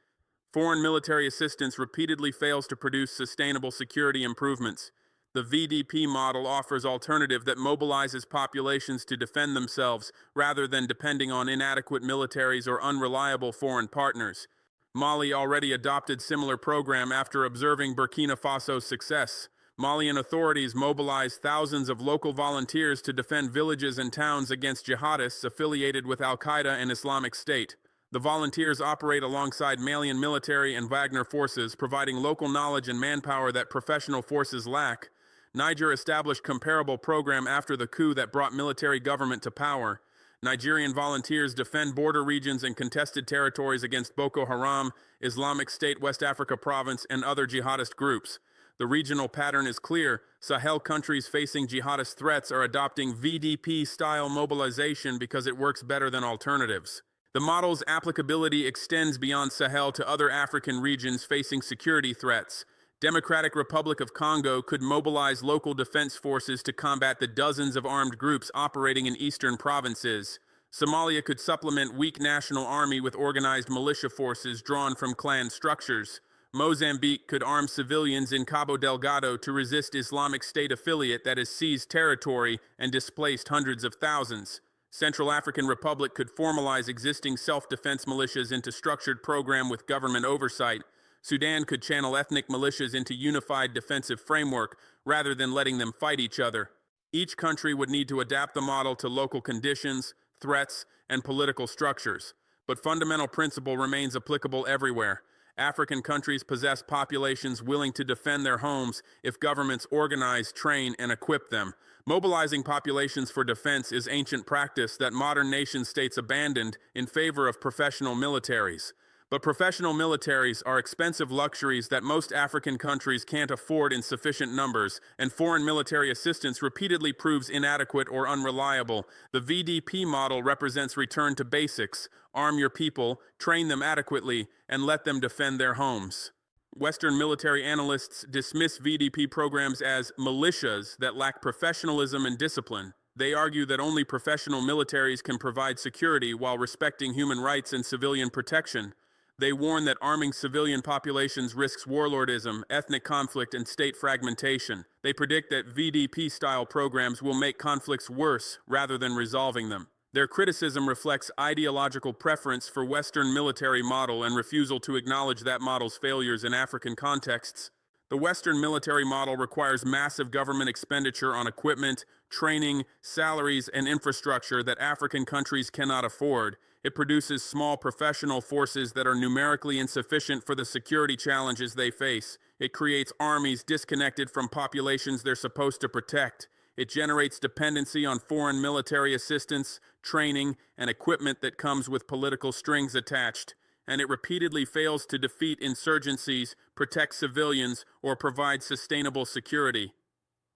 Foreign military assistance repeatedly fails to produce sustainable security improvements. The VDP model offers alternative that mobilizes populations to defend themselves rather than depending on inadequate militaries or unreliable foreign partners. Mali already adopted similar program after observing Burkina Faso's success. Malian authorities mobilized thousands of local volunteers to defend villages and towns against jihadists affiliated with Al-Qaeda and Islamic State. The volunteers operate alongside Malian military and Wagner forces, providing local knowledge and manpower that professional forces lack. Niger established comparable program after the coup that brought military government to power. Nigerian volunteers defend border regions and contested territories against Boko Haram, Islamic State West Africa Province, and other jihadist groups. The regional pattern is clear. Sahel countries facing jihadist threats are adopting VDP-style mobilization because it works better than alternatives. The model's applicability extends beyond Sahel to other African regions facing security threats. Democratic Republic of Congo could mobilize local defense forces to combat the dozens of armed groups operating in eastern provinces. Somalia could supplement weak national army with organized militia forces drawn from clan structures. Mozambique could arm civilians in Cabo Delgado to resist Islamic State affiliate that has seized territory and displaced hundreds of thousands. Central African Republic could formalize existing self-defense militias into structured program with government oversight. Sudan could channel ethnic militias into unified defensive framework rather than letting them fight each other. Each country would need to adapt the model to local conditions, threats, and political structures. But fundamental principle remains applicable everywhere. African countries possess populations willing to defend their homes if governments organize, train, and equip them. Mobilizing populations for defense is ancient practice that modern nation-states abandoned in favor of professional militaries. But professional militaries are expensive luxuries that most African countries can't afford in sufficient numbers, and foreign military assistance repeatedly proves inadequate or unreliable. The VDP model represents return to basics: arm your people, train them adequately, and let them defend their homes. Western military analysts dismiss VDP programs as militias that lack professionalism and discipline. They argue that only professional militaries can provide security while respecting human rights and civilian protection. They warn that arming civilian populations risks warlordism, ethnic conflict, and state fragmentation. They predict that VDP-style programs will make conflicts worse rather than resolving them. Their criticism reflects ideological preference for Western military model and refusal to acknowledge that model's failures in African contexts. The Western military model requires massive government expenditure on equipment, training, salaries, and infrastructure that African countries cannot afford. It produces small professional forces that are numerically insufficient for the security challenges they face. It creates armies disconnected from populations they're supposed to protect. It generates dependency on foreign military assistance, training, and equipment that comes with political strings attached. And it repeatedly fails to defeat insurgencies, protect civilians, or provide sustainable security.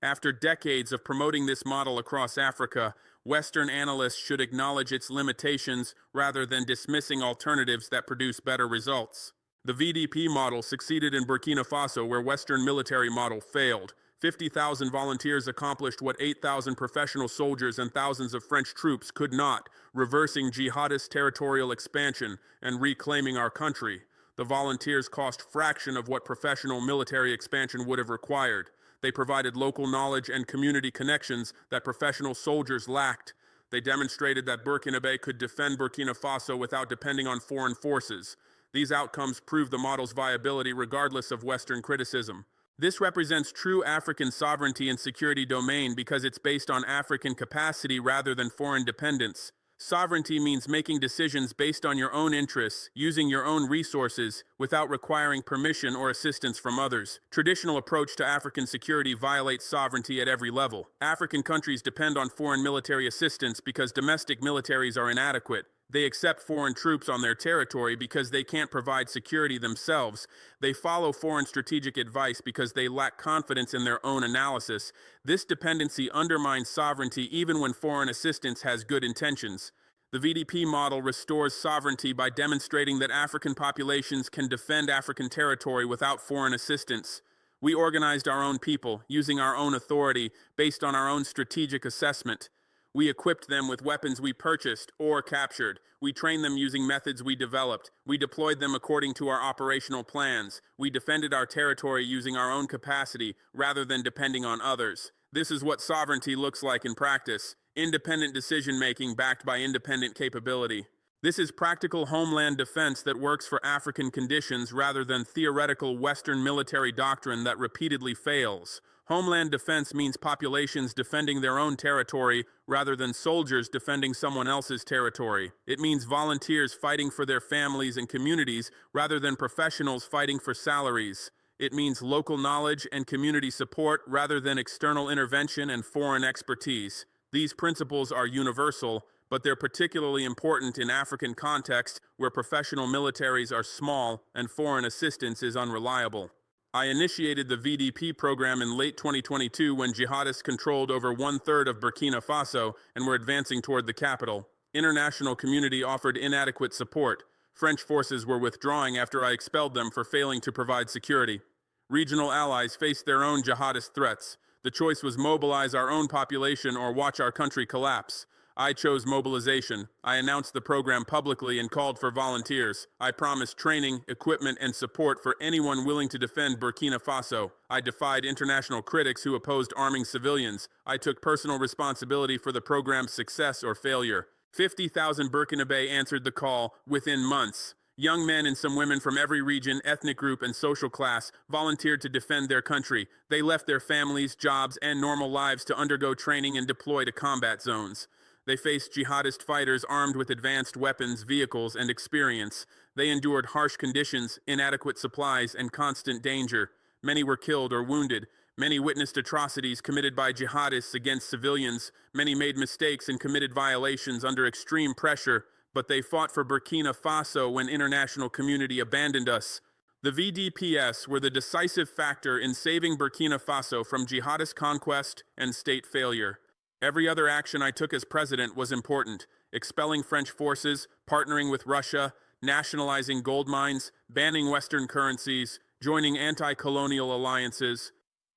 After decades of promoting this model across Africa, Western analysts should acknowledge its limitations rather than dismissing alternatives that produce better results. The VDP model succeeded in Burkina Faso where Western military model failed. 50,000 volunteers accomplished what 8,000 professional soldiers and thousands of French troops could not, reversing jihadist territorial expansion and reclaiming our country. The volunteers cost fraction of what professional military expansion would have required. They provided local knowledge and community connections that professional soldiers lacked. They demonstrated that Burkina Faso could defend Burkina Faso without depending on foreign forces. These outcomes prove the model's viability regardless of Western criticism. This represents true African sovereignty and security domain because it's based on African capacity rather than foreign dependence. Sovereignty means making decisions based on your own interests, using your own resources, without requiring permission or assistance from others. Traditional approach to African security violates sovereignty at every level. African countries depend on foreign military assistance because domestic militaries are inadequate. They accept foreign troops on their territory because they can't provide security themselves. They follow foreign strategic advice because they lack confidence in their own analysis. This dependency undermines sovereignty even when foreign assistance has good intentions. The VDP model restores sovereignty by demonstrating that African populations can defend African territory without foreign assistance. We organized our own people, using our own authority, based on our own strategic assessment. We equipped them with weapons we purchased or captured. We trained them using methods we developed. We deployed them according to our operational plans. We defended our territory using our own capacity rather than depending on others. This is what sovereignty looks like in practice. Independent decision-making backed by independent capability. This is practical homeland defense that works for African conditions rather than theoretical Western military doctrine that repeatedly fails. Homeland defense means populations defending their own territory rather than soldiers defending someone else's territory. It means volunteers fighting for their families and communities rather than professionals fighting for salaries. It means local knowledge and community support rather than external intervention and foreign expertise. These principles are universal, but they're particularly important in African context where professional militaries are small and foreign assistance is unreliable. I initiated the VDP program in late 2022 when jihadists controlled over 1/3 of Burkina Faso and were advancing toward the capital. International community offered inadequate support. French forces were withdrawing after I expelled them for failing to provide security. Regional allies faced their own jihadist threats. The choice was mobilize our own population or watch our country collapse. I chose mobilization. I announced the program publicly and called for volunteers. I promised training, equipment, and support for anyone willing to defend Burkina Faso. I defied international critics who opposed arming civilians. I took personal responsibility for the program's success or failure. 50,000 Burkina Faso answered the call within months. Young men and some women from every region, ethnic group, and social class volunteered to defend their country. They left their families, jobs, and normal lives to undergo training and deploy to combat zones. They faced jihadist fighters armed with advanced weapons, vehicles, and experience. They endured harsh conditions, inadequate supplies, and constant danger. Many were killed or wounded. Many witnessed atrocities committed by jihadists against civilians. Many made mistakes and committed violations under extreme pressure, but they fought for Burkina Faso when international community abandoned us. The VDPs were the decisive factor in saving Burkina Faso from jihadist conquest and state failure. Every other action I took as president was important: expelling French forces, partnering with Russia, nationalizing gold mines, banning Western currencies, joining anti-colonial alliances.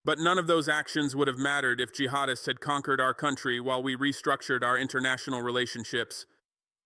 But none of those actions would have mattered if jihadists had conquered our country while we restructured our international relationships.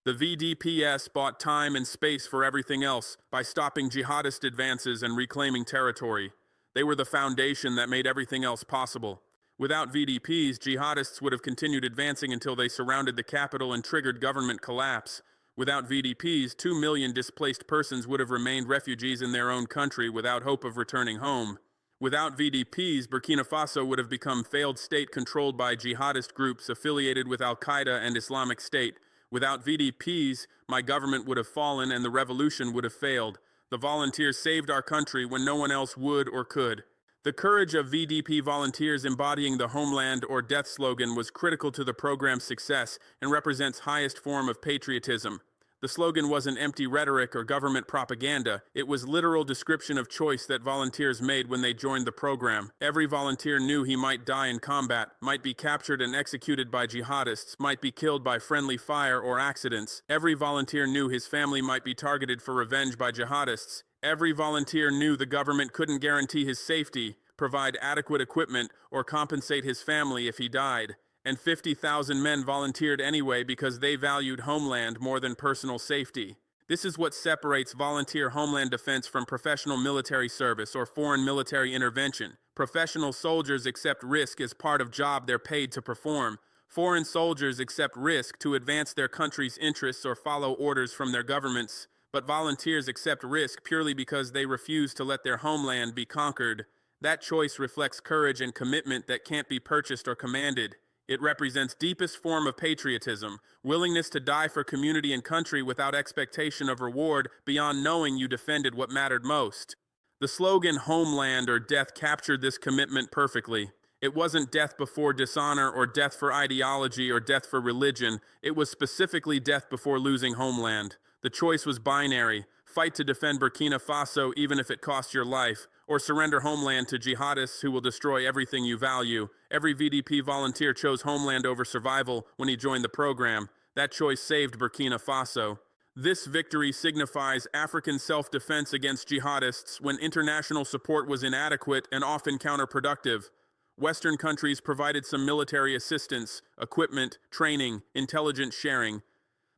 The VDPs bought time and space for everything else by stopping jihadist advances and reclaiming territory. They were the foundation that made everything else possible. Without VDPs, jihadists would have continued advancing until they surrounded the capital and triggered government collapse. Without VDPs, 2 million displaced persons would have remained refugees in their own country without hope of returning home. Without VDPs, Burkina Faso would have become a failed state controlled by jihadist groups affiliated with Al-Qaeda and Islamic State. Without VDPs, my government would have fallen and the revolution would have failed. The volunteers saved our country when no one else would or could. The courage of VDP volunteers embodying the Homeland or Death slogan was critical to the program's success and represents highest form of patriotism. The slogan wasn't empty rhetoric or government propaganda. It was literal description of choice that volunteers made when they joined the program. Every volunteer knew he might die in combat, might be captured and executed by jihadists, might be killed by friendly fire or accidents. Every volunteer knew his family might be targeted for revenge by jihadists. Every volunteer knew the government couldn't guarantee his safety, provide adequate equipment, or compensate his family if he died. And 50,000 men volunteered anyway because they valued Homeland more than personal safety. This is what separates volunteer homeland defense from professional military service or foreign military intervention. Professional soldiers accept risk as part of job they're paid to perform. Foreign soldiers accept risk to advance their country's interests or follow orders from their governments. But volunteers accept risk purely because they refuse to let their homeland be conquered. That choice reflects courage and commitment that can't be purchased or commanded. It represents deepest form of patriotism, willingness to die for community and country without expectation of reward beyond knowing you defended what mattered most. The slogan "Homeland or Death" captured this commitment perfectly. It wasn't death before dishonor or death for ideology or death for religion. It was specifically death before losing Homeland. The choice was binary: fight to defend Burkina Faso even if it costs your life, or surrender Homeland to jihadists who will destroy everything you value. Every VDP volunteer chose Homeland over survival when he joined the program. That choice saved Burkina Faso. This victory signifies African self-defense against jihadists when international support was inadequate and often counterproductive. Western countries provided some military assistance, equipment, training, intelligence sharing.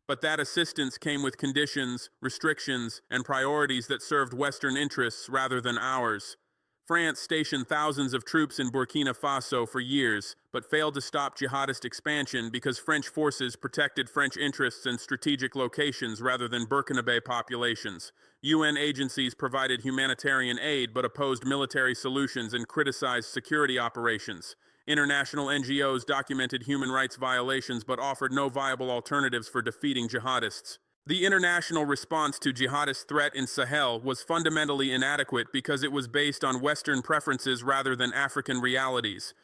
But that assistance came with conditions, restrictions, and priorities that served Western interests rather than ours. France stationed thousands of troops in Burkina Faso for years, but failed to stop jihadist expansion because French forces protected French interests in strategic locations rather than Burkinabe populations. UN agencies provided humanitarian aid but opposed military solutions and criticized security operations. International NGOs documented human rights violations but offered no viable alternatives for defeating jihadists. The international response to jihadist threat in Sahel was fundamentally inadequate because it was based on Western preferences rather than African realities.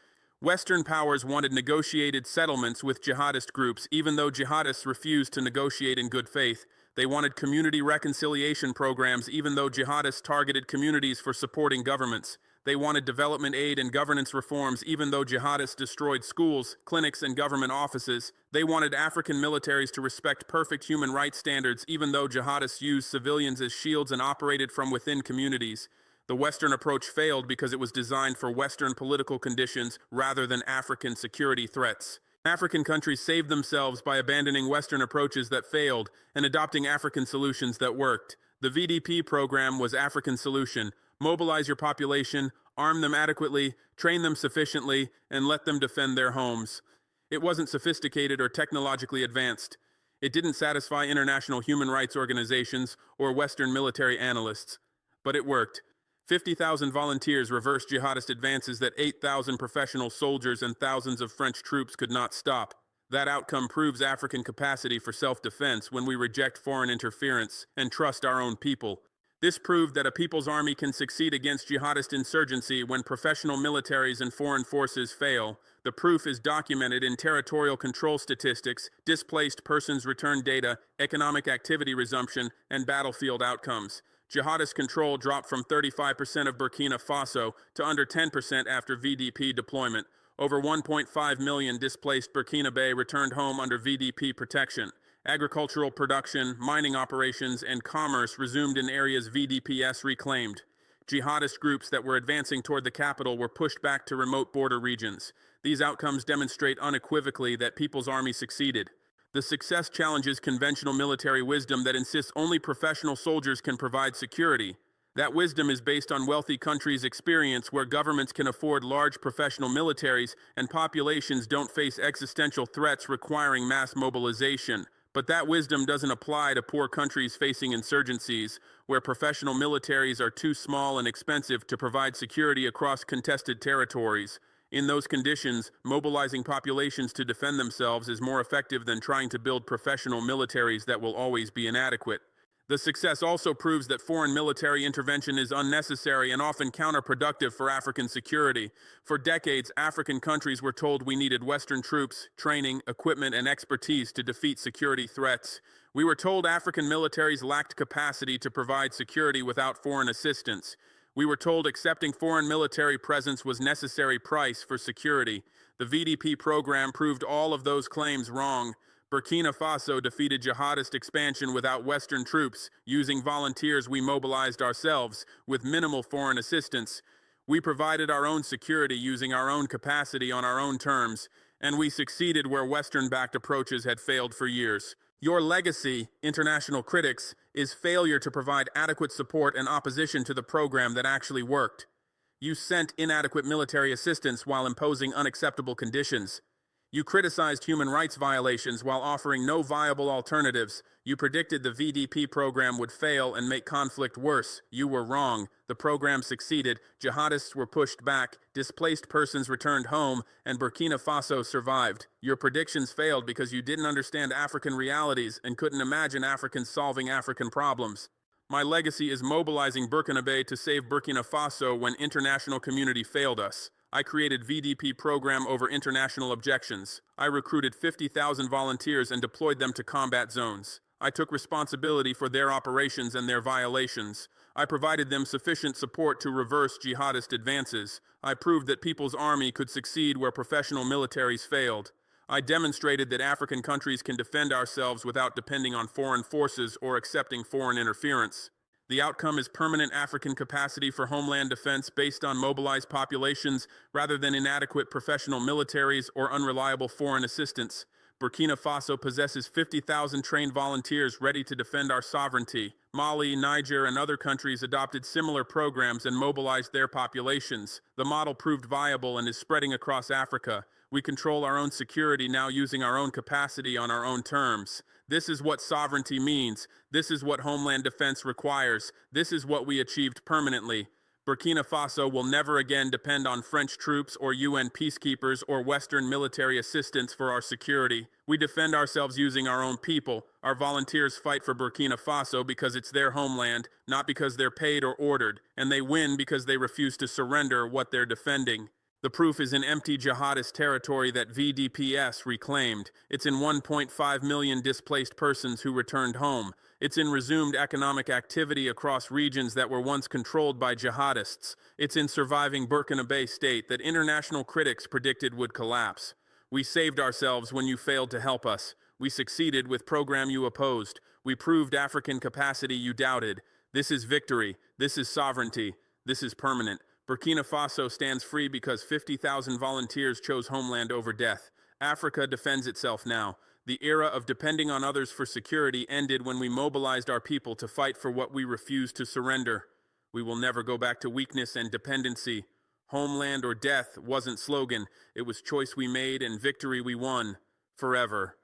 Western powers wanted negotiated settlements with jihadist groups even though jihadists refused to negotiate in good faith. They wanted community reconciliation programs even though jihadists targeted communities for supporting governments. They wanted development aid and governance reforms even though jihadists destroyed schools, clinics, and government offices. They wanted African militaries to respect perfect human rights standards even though jihadists used civilians as shields and operated from within communities. The Western approach failed because it was designed for Western political conditions rather than African security threats. African countries saved themselves by abandoning Western approaches that failed and adopting African solutions that worked. The VDP program was African solution. Mobilize your population, arm them adequately, train them sufficiently, and let them defend their homes. It wasn't sophisticated or technologically advanced. It didn't satisfy international human rights organizations or Western military analysts. But it worked. 50,000 volunteers reversed jihadist advances that 8,000 professional soldiers and thousands of French troops could not stop. That outcome proves African capacity for self-defense when we reject foreign interference and trust our own people. This proved that a people's army can succeed against jihadist insurgency when professional militaries and foreign forces fail. The proof is documented in territorial control statistics, displaced persons return data, economic activity resumption, and battlefield outcomes. Jihadist control dropped from 35% of Burkina Faso to under 10% after VDP deployment. Over 1.5 million displaced Burkinabe returned home under VDP protection. Agricultural production, mining operations, and commerce resumed in areas VDPs reclaimed. Jihadist groups that were advancing toward the capital were pushed back to remote border regions. These outcomes demonstrate unequivocally that People's Army succeeded. The success challenges conventional military wisdom that insists only professional soldiers can provide security. That wisdom is based on wealthy countries' experience where governments can afford large professional militaries and populations don't face existential threats requiring mass mobilization. But that wisdom doesn't apply to poor countries facing insurgencies, where professional militaries are too small and expensive to provide security across contested territories. In those conditions, mobilizing populations to defend themselves is more effective than trying to build professional militaries that will always be inadequate. The success also proves that foreign military intervention is unnecessary and often counterproductive for African security. For decades, African countries were told we needed Western troops, training, equipment, and expertise to defeat security threats. We were told African militaries lacked capacity to provide security without foreign assistance. We were told accepting foreign military presence was necessary price for security. The VDP program proved all of those claims wrong. Burkina Faso defeated jihadist expansion without Western troops. Using volunteers, we mobilized ourselves with minimal foreign assistance. We provided our own security using our own capacity on our own terms, and we succeeded where Western-backed approaches had failed for years. Your legacy, international critics, is failure to provide adequate support and opposition to the program that actually worked. You sent inadequate military assistance while imposing unacceptable conditions. You criticized human rights violations while offering no viable alternatives. You predicted the VDP program would fail and make conflict worse. You were wrong. The program succeeded. Jihadists were pushed back, displaced persons returned home, and Burkina Faso survived. Your predictions failed because you didn't understand African realities and couldn't imagine Africans solving African problems. My legacy is mobilizing Burkina to save Burkina Faso when international community failed us. I created VDP program over international objections. I recruited 50,000 volunteers and deployed them to combat zones. I took responsibility for their operations and their violations. I provided them sufficient support to reverse jihadist advances. I proved that People's Army could succeed where professional militaries failed. I demonstrated that African countries can defend ourselves without depending on foreign forces or accepting foreign interference. The outcome is permanent African capacity for homeland defense based on mobilized populations rather than inadequate professional militaries or unreliable foreign assistance. Burkina Faso possesses 50,000 trained volunteers ready to defend our sovereignty. Mali, Niger, and other countries adopted similar programs and mobilized their populations. The model proved viable and is spreading across Africa. We control our own security now using our own capacity on our own terms. This is what sovereignty means. This is what homeland defense requires. This is what we achieved permanently. Burkina Faso will never again depend on French troops or UN peacekeepers or Western military assistance for our security. We defend ourselves using our own people. Our volunteers fight for Burkina Faso because it's their homeland, not because they're paid or ordered, and they win because they refuse to surrender what they're defending. The proof is in empty jihadist territory that VDPs reclaimed. It's in 1.5 million displaced persons who returned home. It's in resumed economic activity across regions that were once controlled by jihadists. It's in surviving Burkina state that international critics predicted would collapse. We saved ourselves when you failed to help us. We succeeded with program you opposed. We proved African capacity you doubted. This is victory. This is sovereignty. This is permanent. Burkina Faso stands free because 50,000 volunteers chose homeland over death. Africa defends itself now. The era of depending on others for security ended when we mobilized our people to fight for what we refused to surrender. We will never go back to weakness and dependency. Homeland or death wasn't slogan. It was choice we made and victory we won. Forever.